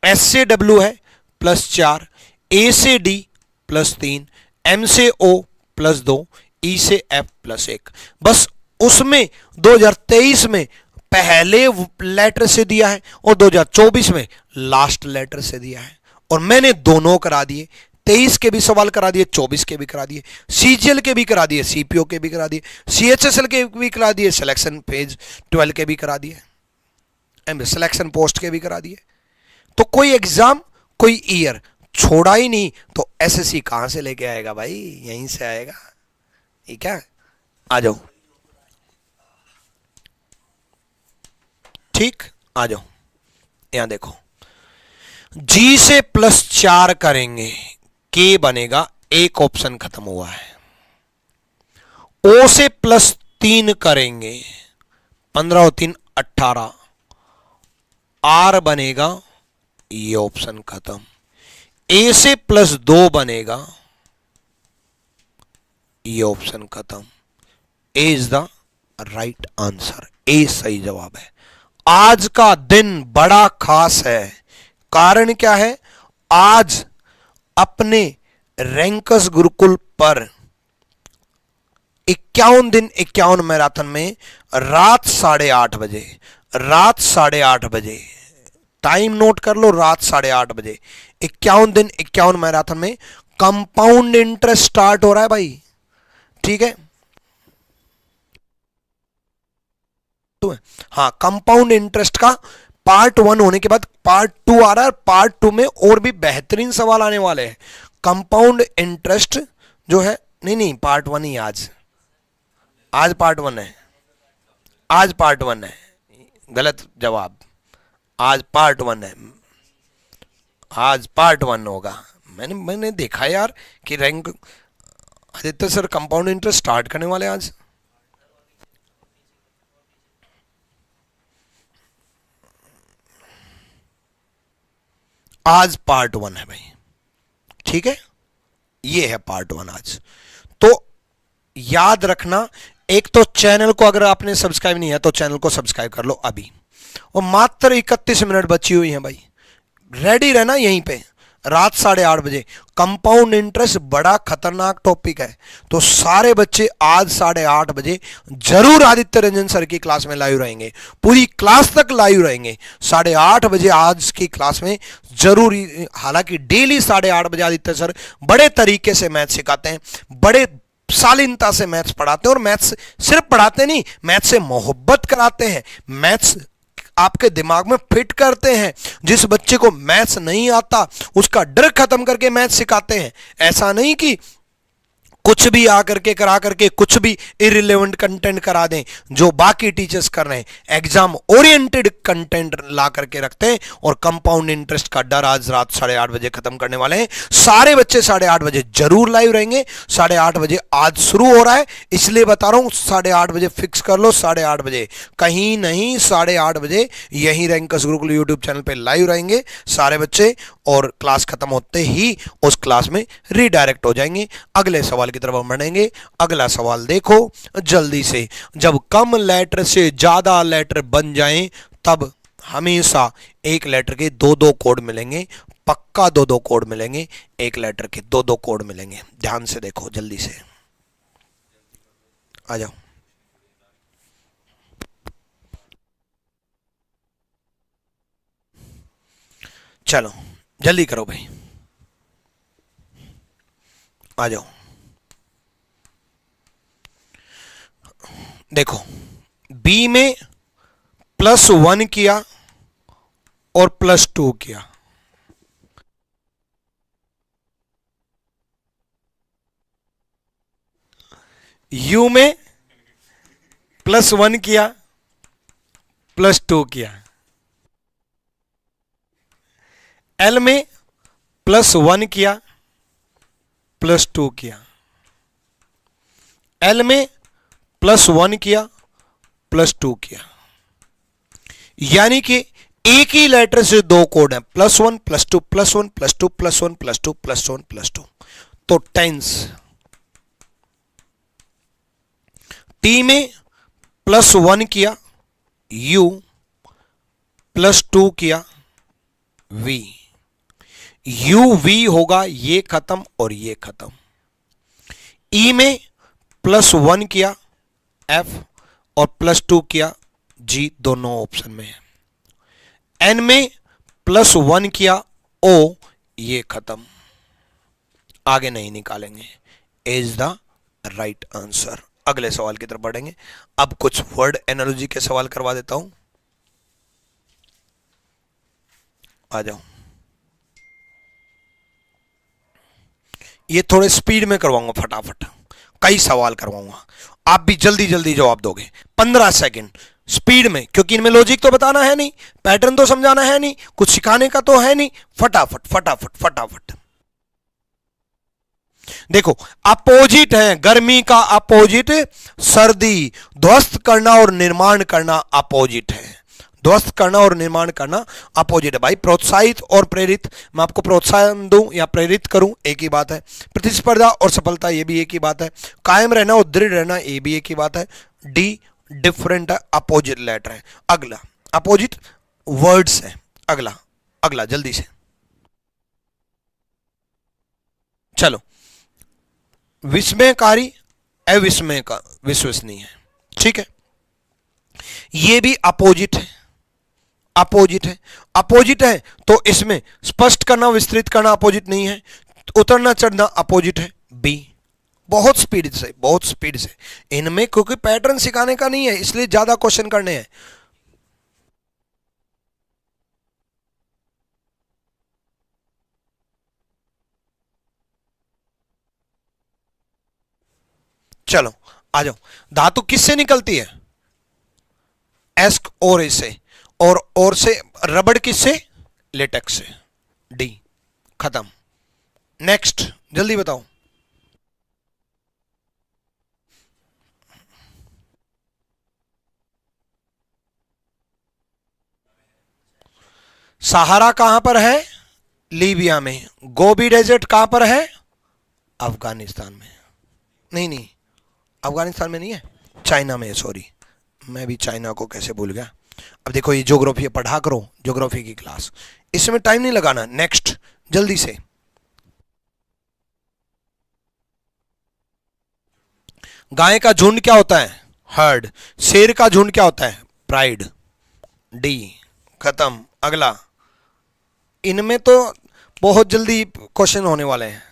एस से डब्ल्यू है +4, ए से डी +3, एम से ओ +2, ई से एफ +1। बस उसमें 2023 में पहले लेटर से दिया है और 2024 में लास्ट लेटर से दिया है। और मैंने दोनों करा दिए, 23 के भी सवाल करा दिए, 24 के भी करा दिए, सीजीएल के भी करा दिए, सीपीओ के भी करा दिए, सीएचएसएल के भी करा दिए, सिलेक्शन फेज 12 के भी करा दिए, सिलेक्शन पोस्ट के भी करा दिए। तो कोई एग्जाम, कोई ईयर छोड़ा ही नहीं। तो एसएससी कहां से लेके आएगा भाई, यहीं से आएगा। ठीक है, आ जाओ, ठीक, आ जाओ। यहां देखो, जी से +4 करेंगे, के बनेगा, एक ऑप्शन खत्म हुआ है। ओ से +3 करेंगे, 15 और 3 18, आर बनेगा, ये ऑप्शन खत्म। ए से +2 बनेगा, ये ऑप्शन खत्म। ए इज द राइट आंसर, ए सही जवाब है। आज का दिन बड़ा खास है, कारण क्या है, आज अपने रैंकस गुरुकुल पर 51 दिन 51 मैराथन में रात 8:30 बजे, रात 8:30 बजे, टाइम नोट कर लो, रात 8:30 बजे 51 दिन 51 मैराथन में कंपाउंड इंटरेस्ट स्टार्ट हो रहा है भाई। ठीक है, तो हाँ, कंपाउंड इंटरेस्ट का पार्ट 1 होने के बाद पार्ट 2 आ रहा है। पार्ट 2 में और भी बेहतरीन सवाल आने वाले हैं। कंपाउंड इंटरेस्ट जो है, नहीं पार्ट 1 ही, आज पार्ट 1 है, आज पार्ट 1 है, गलत जवाब, आज पार्ट 1 है, आज पार्ट 1 होगा। मैंने देखा यार कि rank Aditya sir compound interest start करने वाले आज। आज पार्ट 1 है भाई, ठीक है, ये है पार्ट 1 आज। तो याद रखना, एक तो चैनल को अगर आपने सब्सक्राइब नहीं है तो चैनल को सब्सक्राइब कर लो अभी। और मात्र 31 मिनट बची हुई है भाई, रेडी रहना यहीं पे, रात 8:30 बजे। कंपाउंड इंटरेस्ट बड़ा खतरनाक टॉपिक है, तो सारे बच्चे आज 8:30 बजे जरूर आदित्य रंजन सर की क्लास में लाइव रहेंगे, पूरी क्लास तक लाइव रहेंगे 8:30 बजे आज की क्लास में जरूर। हालांकि डेली 8:30 बजे आदित्य सर बड़े तरीके से मैथ सिखाते हैं, बड़े शालीनता से मैथ्स पढ़ाते हैं, और मैथ्स सिर्फ पढ़ाते नहीं, मैथ्स से मोहब्बत कराते हैं, मैथ्स आपके दिमाग में फिट करते हैं। जिस बच्चे को मैथ्स नहीं आता उसका डर खत्म करके मैथ्स सिखाते हैं। ऐसा नहीं कि कुछ भी आकर के करा करके कुछ भी इरिलेवेंट कंटेंट करा दें जो बाकी टीचर्स कर रहे हैं। एग्जाम ओरिएंटेड कंटेंट ला करके रखते हैं, और कंपाउंड इंटरेस्ट का डर आज रात 8:30 बजे खत्म करने वाले हैं। सारे बच्चे 8:30 बजे जरूर लाइव रहेंगे। 8:30 बजे आज शुरू हो रहा है, इसलिए बता रहा हूं 8:30 बजे फिक्स कर लो। 8:30 बजे कहीं नहीं, 8:30 बजे यही रैंकस गुरुकुल यूट्यूब चैनल पे लाइव रहेंगे सारे बच्चे, और क्लास खत्म होते ही उस क्लास में रीडायरेक्ट हो जाएंगे, अगले सवाल की तरफ बढ़ेंगे। अगला सवाल देखो जल्दी से। जब कम लेटर से ज्यादा लेटर बन जाएं तब हमेशा एक लेटर के 2-2 कोड मिलेंगे, पक्का 2-2 कोड मिलेंगे, एक लेटर के 2-2 कोड मिलेंगे। ध्यान से देखो, जल्दी से आ जाओ। चलो जल्दी करो भाई, आ जाओ। देखो, बी में +1 किया और +2 किया, यू में +1 किया +2 किया, एल में +1 किया +2 किया, एल में +1 किया, +2 किया, यानी कि एक ही लेटर से दो कोड हैं, +1 +2 +1 +2 +1 +2 +1 +2। तो टेंस टी में +1 किया U, +2 किया V, UV होगा, ये खत्म और ये खत्म। ई में +1 किया F और +2 किया G, दोनों ऑप्शन में है। N में +1 किया O, ये खत्म, आगे नहीं निकालेंगे, इज द राइट आंसर। अगले सवाल की तरफ बढ़ेंगे। अब कुछ वर्ड एनालॉजी के सवाल करवा देता हूं, आ जाओ। ये थोड़े स्पीड में करवाऊंगा, फटाफट कई सवाल करवाऊंगा, आप भी जल्दी जल्दी जवाब दोगे। 15 सेकंड स्पीड में, क्योंकि इनमें लॉजिक तो बताना है नहीं, पैटर्न तो समझाना है नहीं, कुछ सिखाने का तो है नहीं। फटाफट फटाफट फटाफट देखो, अपोजिट है, गर्मी का अपोजिट सर्दी, ध्वस्त करना और निर्माण करना अपोजिट है, ध्वस्त करना और निर्माण करना अपोजिट है भाई। प्रोत्साहित और प्रेरित, मैं आपको प्रोत्साहन दूं या प्रेरित करूं, एक ही बात है। प्रतिस्पर्धा और सफलता, ये भी एक ही बात है। कायम रहना और दृढ़ रहना, ये भी एक ही बात है। डी डिफरेंट है, अपोजिट लेटर है। अगला अपोजिट वर्ड्स है। अगला अगला जल्दी से चलो। विस्मयकारी, अविस्मय का विश्वसनीय है, ठीक है। ये भी अपोजिट है, अपोजिट है। अपोजिट है तो इसमें स्पष्ट करना, विस्तृत करना अपोजिट नहीं है। उतरना चढ़ना अपोजिट है, बी। बहुत स्पीड से, बहुत स्पीड से इनमें, क्योंकि पैटर्न सिखाने का नहीं है इसलिए ज्यादा क्वेश्चन करने हैं। चलो आ जाओ। धातु किससे निकलती है? एस्क और से, और से। रबड़ किससे? लेटेक्स से। डी, खत्म। नेक्स्ट जल्दी बताओ। सहारा कहां पर है? लीबिया में। गोबी डेजर्ट कहां पर है? अफगानिस्तान में। नहीं नहीं, अफगानिस्तान में नहीं है, चाइना में है, सॉरी, मैं भी चाइना को कैसे भूल गया। अब देखो, ये ज्योग्राफी पढ़ा करो, ज्योग्राफी की क्लास, इसमें टाइम नहीं लगाना। नेक्स्ट जल्दी से। गाय का झुंड क्या होता है? हर्ड। शेर का झुंड क्या होता है? प्राइड। डी, खत्म। अगला, इनमें तो बहुत जल्दी क्वेश्चन होने वाले हैं।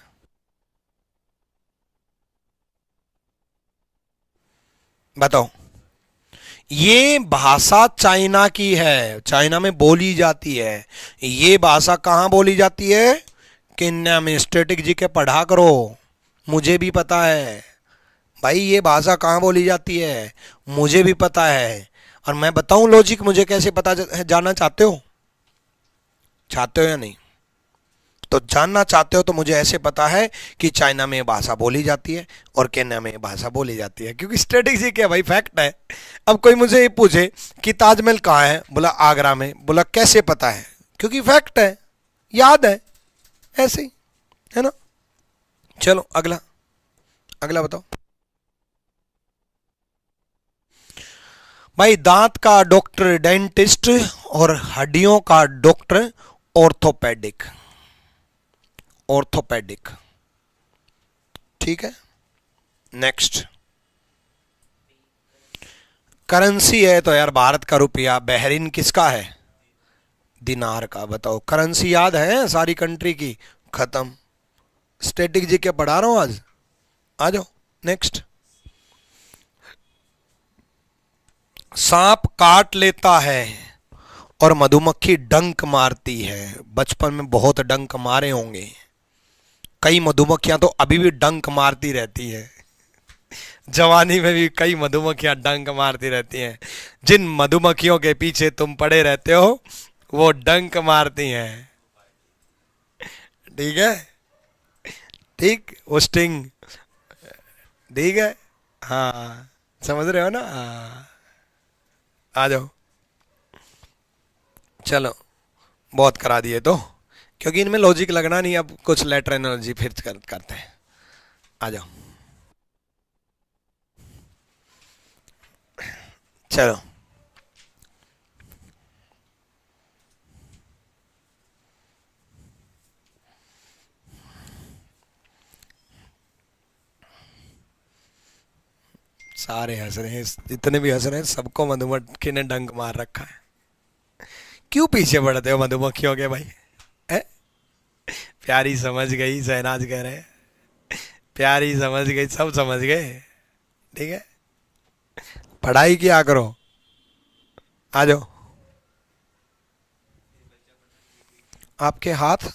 बताओ। ये भाषा चाइना की है, चाइना में बोली जाती है। ये भाषा कहां बोली जाती है? केन्या में। स्टैटिक जी के पढ़ा करो, मुझे भी पता है भाई, ये भाषा कहां बोली जाती है, मुझे भी पता है। और मैं बताऊं लॉजिक, मुझे कैसे पता जानना चाहते हो? चाहते हो या नहीं? तो जानना चाहते हो तो मुझे ऐसे पता है कि चाइना में भाषा बोली जाती है और केन्या में भाषा बोली जाती है, क्योंकि स्ट्रेटेजी क्या भाई, फैक्ट है। अब कोई मुझे ये पूछे कि ताजमहल कहाँ है, बोला आगरा में, बोला कैसे पता है? क्योंकि फैक्ट है, याद है, ऐसे ही है ना। चलो अगला, अगला बताओ भाई। दांत का डॉक्टर डेंटिस्ट और हड्डियों का डॉक्टर ऑर्थोपेडिक, ऑर्थोपेडिक, ठीक है। नेक्स्ट, करेंसी है तो यार भारत का रुपया। बहरीन किसका है? दिनार का। बताओ, करेंसी याद है सारी कंट्री की? खत्म। स्टैटिक जी के पढ़ा रहा हूं आज, आ जाओ। नेक्स्ट, सांप काट लेता है और मधुमक्खी डंक मारती है। बचपन में बहुत डंक मारे होंगे, कई मधुमक्खियां तो अभी भी डंक मारती रहती है। जवानी में भी कई मधुमक्खियां डंक मारती रहती हैं। जिन मधुमक्खियों के पीछे तुम पड़े रहते हो वो डंक मारती हैं, ठीक है। ठीक, वो स्टिंग, ठीक है। हाँ समझ रहे हो ना? आ जाओ, चलो बहुत करा दिए तो, क्योंकि इनमें लॉजिक लगना नहीं, अब कुछ लेटर एनालॉजी फिर करते हैं। आ जाओ, चलो सारे हंस रहे हैं, जितने भी हंस रहे हैं सबको मधुमक्खी ने डंक मार रखा है। क्यों पीछे बढ़ते हो मधुमक्खियों के भाई? है? प्यारी समझ गई, शहनाज कह रहे हैं प्यारी समझ गई, सब समझ गए। ठीक है, पढ़ाई किया करो। आ जाओ, आपके हाथ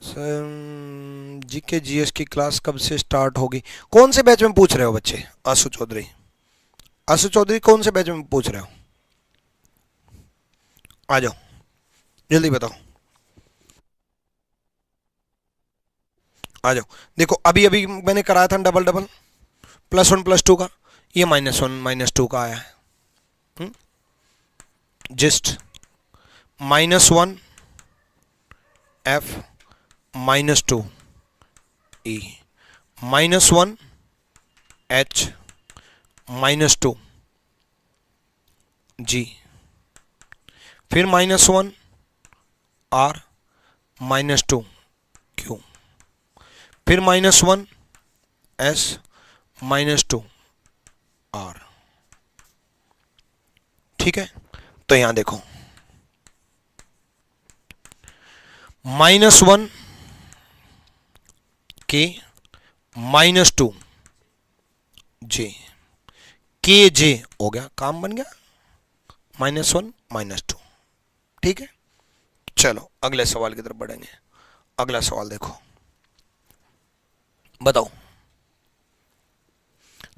जीके जीएस की क्लास कब से स्टार्ट होगी? कौन से बैच में पूछ रहे हो बच्चे? आशु चौधरी, आशु चौधरी कौन से बैच में पूछ रहे हो? आ जाओ, जल्दी बताओ। आ जाओ, देखो अभी अभी मैंने कराया था डबल डबल, +1 +2 का, ये -1 -2 का आया है। Just -1 F -2 E -1 H -2 G, फिर -1 R -2 Q, फिर -1 S -2 R। ठीक है, तो यहां देखो -1 K -2 J, के जे हो गया, काम बन गया, -1 -2। ठीक है, चलो अगले सवाल की तरफ बढ़ेंगे। अगला सवाल देखो, बताओ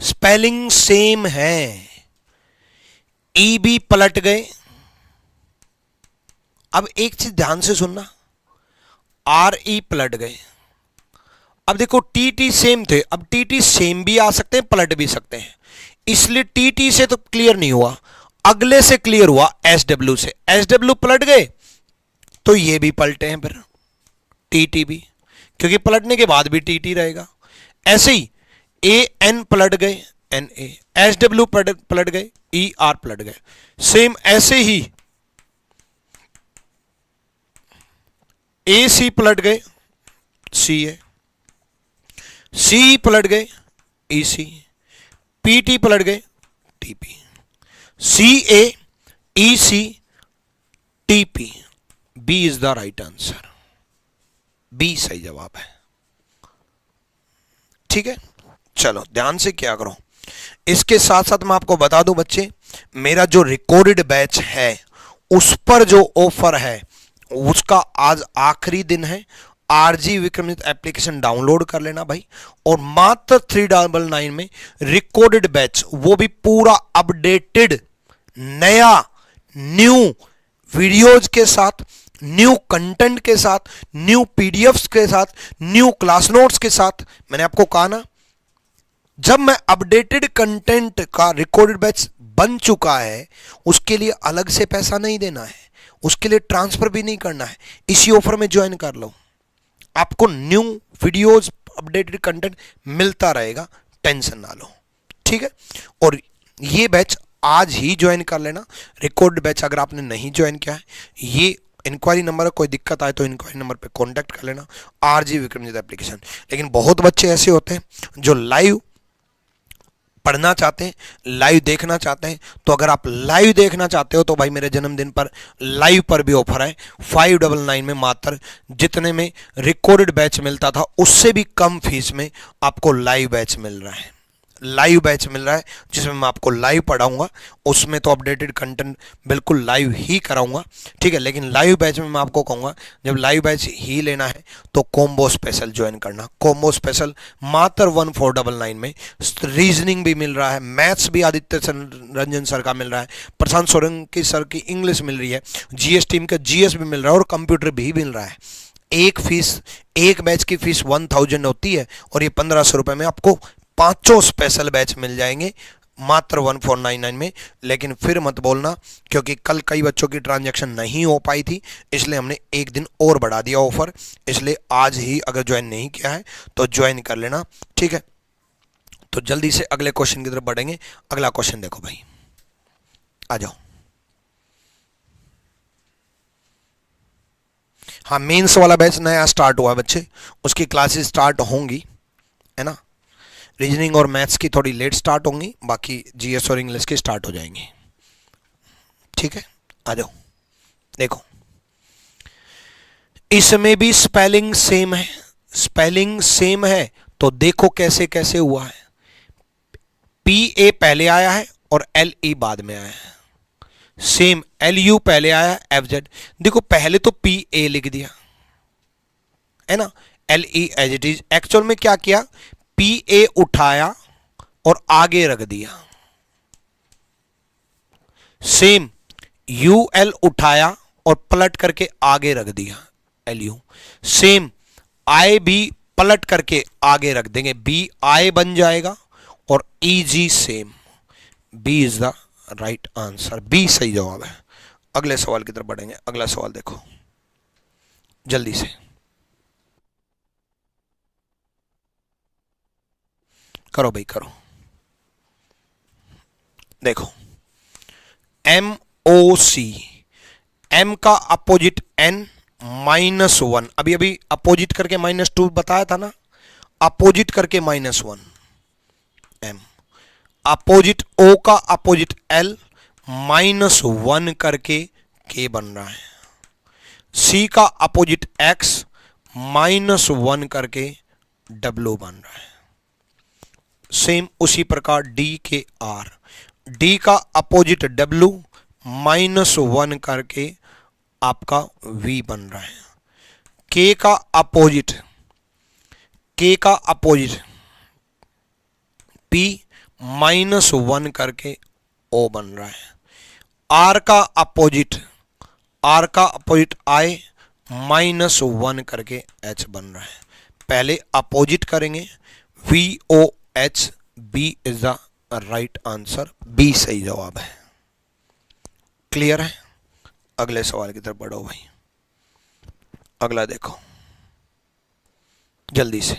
स्पेलिंग सेम है, ई भी पलट गए। अब एक चीज ध्यान से सुनना, आर ई पलट गए। अब देखो टी टी सेम थे, अब टी टी सेम भी आ सकते हैं, पलट भी सकते हैं, इसलिए टी टी से तो क्लियर नहीं हुआ, अगले से क्लियर हुआ एस डब्ल्यू से। एस डब्ल्यू पलट गए तो ये भी पलटे हैं, फिर टी टी भी, क्योंकि पलटने के बाद भी टी टी रहेगा। ऐसे ही ए एन पलट गए, एन ए, एस डब्ल्यू पलट गए, ई आर पलट गए। सेम ऐसे ही ए सी पलट गए, सी ए, सी पलट गए, ई सी, पी टी पलट गए, T P, C A E C T P. B is the right answer, B सही जवाब है। ठीक है, चलो ध्यान से क्या करो। इसके साथ साथ मैं आपको बता दूं बच्चे, मेरा जो रिकॉर्डेड बैच है उस पर जो ऑफर है उसका आज आखिरी दिन है। आरजी विक्रमित एप्लीकेशन डाउनलोड कर लेना भाई, और मात्र 399 में रिकॉर्डेड बैच, वो भी पूरा अपडेटेड नया न्यू वीडियोज के साथ, न्यू कंटेंट के साथ, न्यू पीडीएफ्स के साथ, न्यू क्लास नोट्स के साथ। मैंने आपको कहा ना, जब मैं अपडेटेड कंटेंट का रिकॉर्डेड बैच बन चुका है उसके लिए अलग से पैसा नहीं देना है, उसके लिए ट्रांसफर भी नहीं करना है, इसी ऑफर में ज्वाइन कर लो, आपको न्यू वीडियोस अपडेटेड कंटेंट मिलता रहेगा, टेंशन ना लो। ठीक है, और ये बैच आज ही ज्वाइन कर लेना। रिकॉर्ड बैच अगर आपने नहीं ज्वाइन किया है, ये इंक्वायरी नंबर है, कोई दिक्कत आए तो इंक्वायरी नंबर पे कांटेक्ट कर लेना, आरजी विक्रमजीत एप्लीकेशन। लेकिन बहुत बच्चे ऐसे होते हैं जो लाइव पढ़ना चाहते हैं, लाइव देखना चाहते हैं, तो अगर आप लाइव देखना चाहते हो तो भाई मेरे जन्मदिन पर लाइव पर भी ऑफर है, 599 में मात्र, जितने में रिकॉर्डेड बैच मिलता था उससे भी कम फीस में आपको लाइव बैच मिल रहा है। लाइव बैच मिल रहा है जिसमें मैं आपको लाइव पढ़ाऊंगा, उसमें तो अपडेटेड कंटेंट बिल्कुल लाइव ही कराऊंगा, ठीक है। लेकिन लाइव बैच में मैं आपको कहूंगा जब लाइव बैच ही लेना है तो कॉम्बो स्पेशल ज्वाइन करना। कॉम्बो स्पेशल मात्र 1499 में रीजनिंग भी मिल रहा है, मैथ्स भी आदित्य रंजन सर का मिल रहा है, प्रशांत सोलंकी सर की इंग्लिश मिल रही है, जीएस टीम का जीएस भी मिल रहा है और कंप्यूटर भी मिल रहा है। एक फीस, एक बैच की फीस 1000 होती है और ये 1500 रुपये में आपको पांचों स्पेशल बैच मिल जाएंगे मात्र 1499 में। लेकिन फिर मत बोलना, क्योंकि कल कई बच्चों की ट्रांजैक्शन नहीं हो पाई थी, इसलिए हमने एक दिन और बढ़ा दिया ऑफर। इसलिए आज ही अगर ज्वाइन नहीं किया है तो ज्वाइन कर लेना, ठीक है। तो जल्दी से अगले क्वेश्चन की तरफ बढ़ेंगे। अगला क्वेश्चन देखो भाई, आ जाओ। हाँ, मेंस वाला बैच नया स्टार्ट हुआ है बच्चे, उसकी क्लासेस स्टार्ट होंगी, है ना। रीजनिंग और मैथ्स की थोड़ी लेट स्टार्ट होंगी, बाकी जीएस और इंग्लिश की स्टार्ट हो जाएंगी, ठीक है। आ जाओ देखो, इसमें भी स्पेलिंग सेम है। स्पेलिंग सेम है तो देखो कैसे कैसे हुआ है। पी ए पहले आया है और एल ई बाद में आया है। सेम एल यू पहले आया है, एफ जेड। देखो पहले तो पी ए लिख दिया, है ना, L E as it is. Actual में क्या किया, पी ए उठाया और आगे रख दिया। सेम यू एल उठाया और पलट करके आगे रख दिया, एल यू। सेम आई भी पलट करके आगे रख देंगे, बी आई बन जाएगा। और E G same, B is the right answer, B सही जवाब है। अगले सवाल की तरफ बढ़ेंगे। अगला सवाल देखो जल्दी से, करो भाई करो। देखो एम ओ सी, एम का अपोजिट एन, -1। अभी अभी अपोजिट करके -2 बताया था ना, अपोजिट करके -1 एम। अपोजिट ओ का अपोजिट एल, -1 करके के बन रहा है। सी का अपोजिट एक्स, -1 करके डब्ल्यू बन रहा है। सेम उसी प्रकार डी के आर, डी का अपोजिट डब्ल्यू, -1 करके आपका वी बन रहा है। के का अपोजिट, के का अपोजिट पी, -1 करके ओ बन रहा है। आर का अपोजिट, आर का अपोजिट आई, -1 करके एच बन रहा है। पहले अपोजिट करेंगे, V O H, B is the right answer, B सही जवाब है। क्लियर है। अगले सवाल की तरफ बढ़ो भाई। अगला देखो जल्दी से।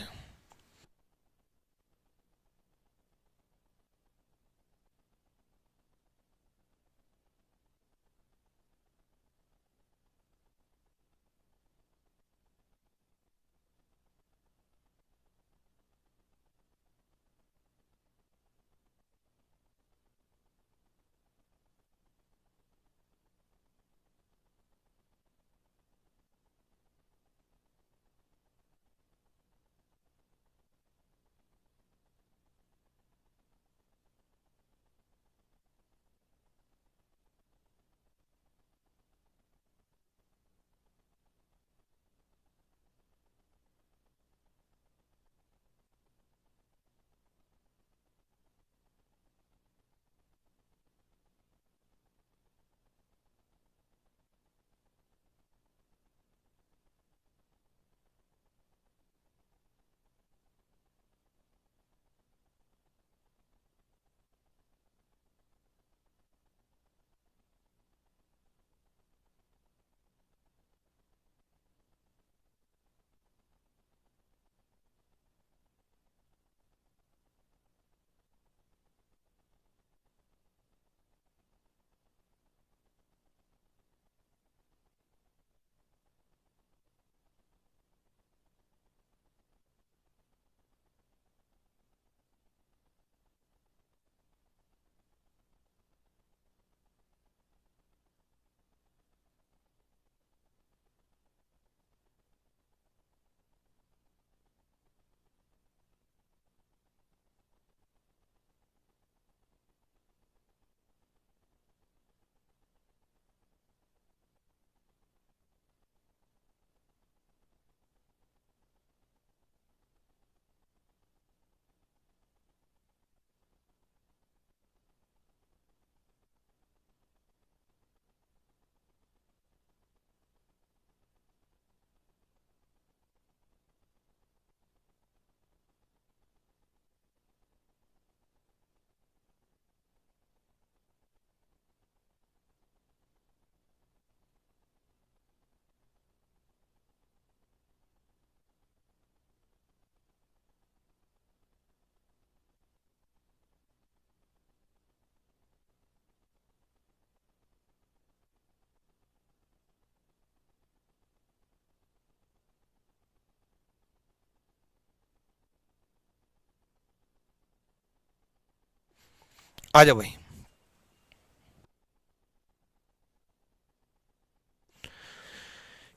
आ जाओ भाई।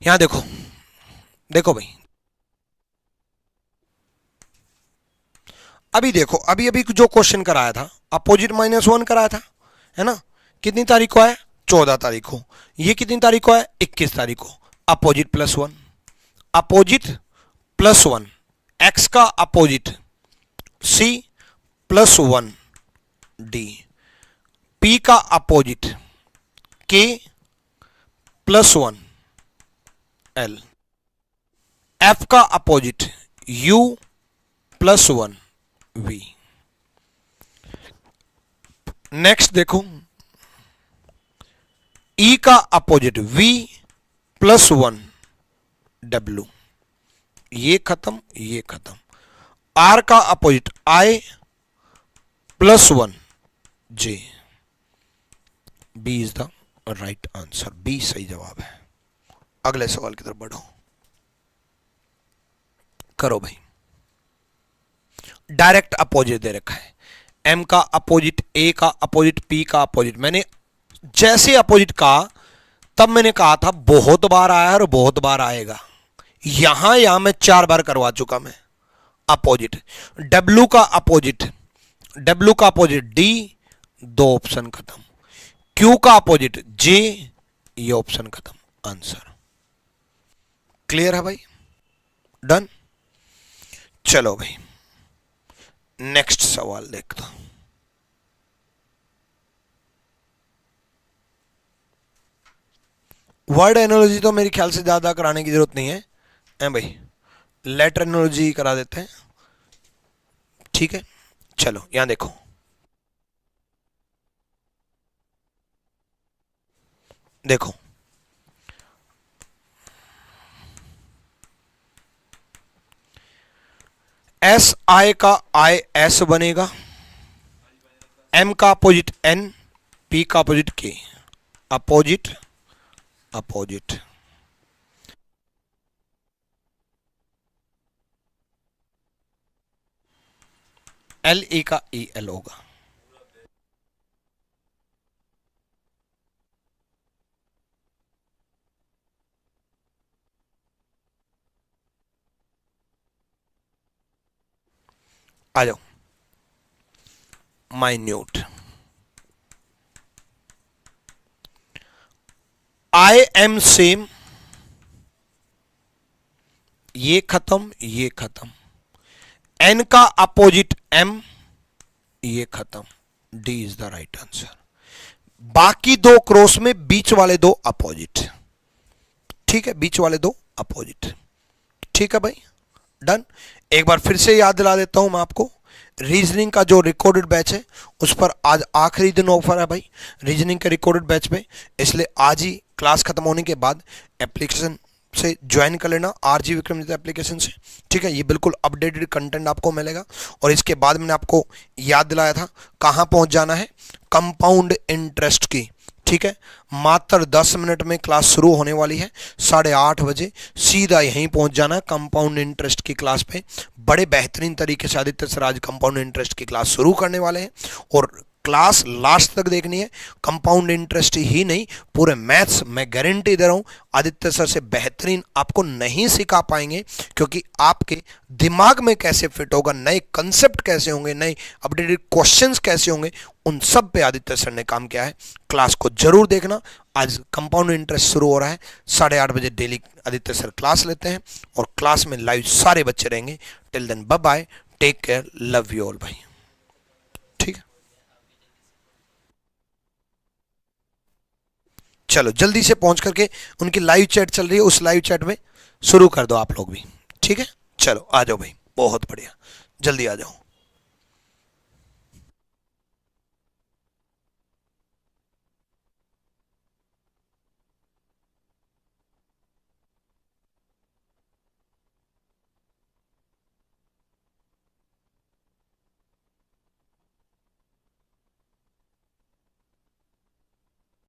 यहां देखो, देखो भाई, अभी देखो, अभी अभी जो क्वेश्चन कराया था, अपोजिट -1 कराया था, है ना। कितनी तारीख को आया? 14 तारीख को। ये कितनी तारीख को आया? 21 तारीख को। अपोजिट +1, अपोजिट +1, एक्स का अपोजिट C +1 D, P का अपोजिट K +1 L, F का अपोजिट U +1 V। नेक्स्ट देखो, E का अपोजिट V +1 W। ये खत्म, ये खत्म। R का opposite I +1 J। B is the right answer, B सही जवाब है। अगले सवाल की तरफ बढ़ो, करो भाई। डायरेक्ट अपोजिट दे रखा है, M का अपोजिट, A का अपोजिट, P का अपोजिट। मैंने जैसे अपोजिट कहा तब मैंने कहा था बहुत बार आया है और बहुत बार आएगा। यहां मैं 4 बार करवा चुका मैं अपोजिट। W का अपोजिट, W का अपोजिट D, 2 ऑप्शन खत्म। Q का अपोजिट J, ये ऑप्शन खत्म। आंसर क्लियर है भाई? डन। चलो भाई नेक्स्ट सवाल देखता हूं। वर्ड एनोलॉजी तो मेरे ख्याल से ज्यादा कराने की जरूरत नहीं है भाई, लेटर एनोलॉजी करा देते हैं, ठीक है। चलो यहां देखो, देखो SI का IS बनेगा, M का अपोजिट N, P का opposite K, opposite opposite. LE का EL होगा। आ जाओ, माइन्यूट, I M सेम, ये खत्म, ये खत्म। N का अपोजिट M, ये खत्म। D is the right answer. बाकी 2 क्रॉस में बीच वाले 2 अपोजिट, ठीक है, बीच वाले 2 अपोजिट, ठीक है भाई, डन। एक बार फिर से याद दिला देता हूं मैं आपको, रीजनिंग का जो रिकॉर्डेड बैच है उस पर आज आखिरी दिन ऑफर है भाई, रीजनिंग के रिकॉर्डेड बैच पे। इसलिए आज ही क्लास खत्म होने के बाद एप्लीकेशन से ज्वाइन कर लेना, RG विक्रमादित्य एप्लीकेशन से, ठीक है। ये बिल्कुल अपडेटेड कंटेंट आपको मिलेगा। और इसके बाद मैंने आपको याद दिलाया था कहाँ पहुँच जाना है, कंपाउंड इंटरेस्ट की, ठीक है। मात्र 10 मिनट में क्लास शुरू होने वाली है, 8:30 बजे। सीधा यहीं पहुंच जाना है कंपाउंड इंटरेस्ट की क्लास पे। बड़े बेहतरीन तरीके से आदित्य सर आज कंपाउंड इंटरेस्ट की क्लास शुरू करने वाले हैं और क्लास लास्ट तक देखनी है। कंपाउंड इंटरेस्ट ही नहीं, पूरे मैथ्स मैं गारंटी दे रहा हूं आदित्य सर से बेहतरीन आपको नहीं सिखा पाएंगे, क्योंकि आपके दिमाग में कैसे फिट होगा, नए कंसेप्ट कैसे होंगे, नए अपडेटेड क्वेश्चंस कैसे होंगे, उन सब पे आदित्य सर ने काम किया है। क्लास को जरूर देखना। आज कंपाउंड इंटरेस्ट शुरू हो रहा है, 8:30 बजे डेली आदित्य सर क्लास लेते हैं और क्लास में लाइव सारे बच्चे रहेंगे। Till then bye bye, take care, love you all भाई, ठीक है। चलो जल्दी से पहुंच करके, उनकी लाइव चैट चल रही है, उस लाइव चैट में शुरू कर दो आप लोग भी, ठीक है। चलो आ जाओ भाई, बहुत बढ़िया, जल्दी आ जाओ।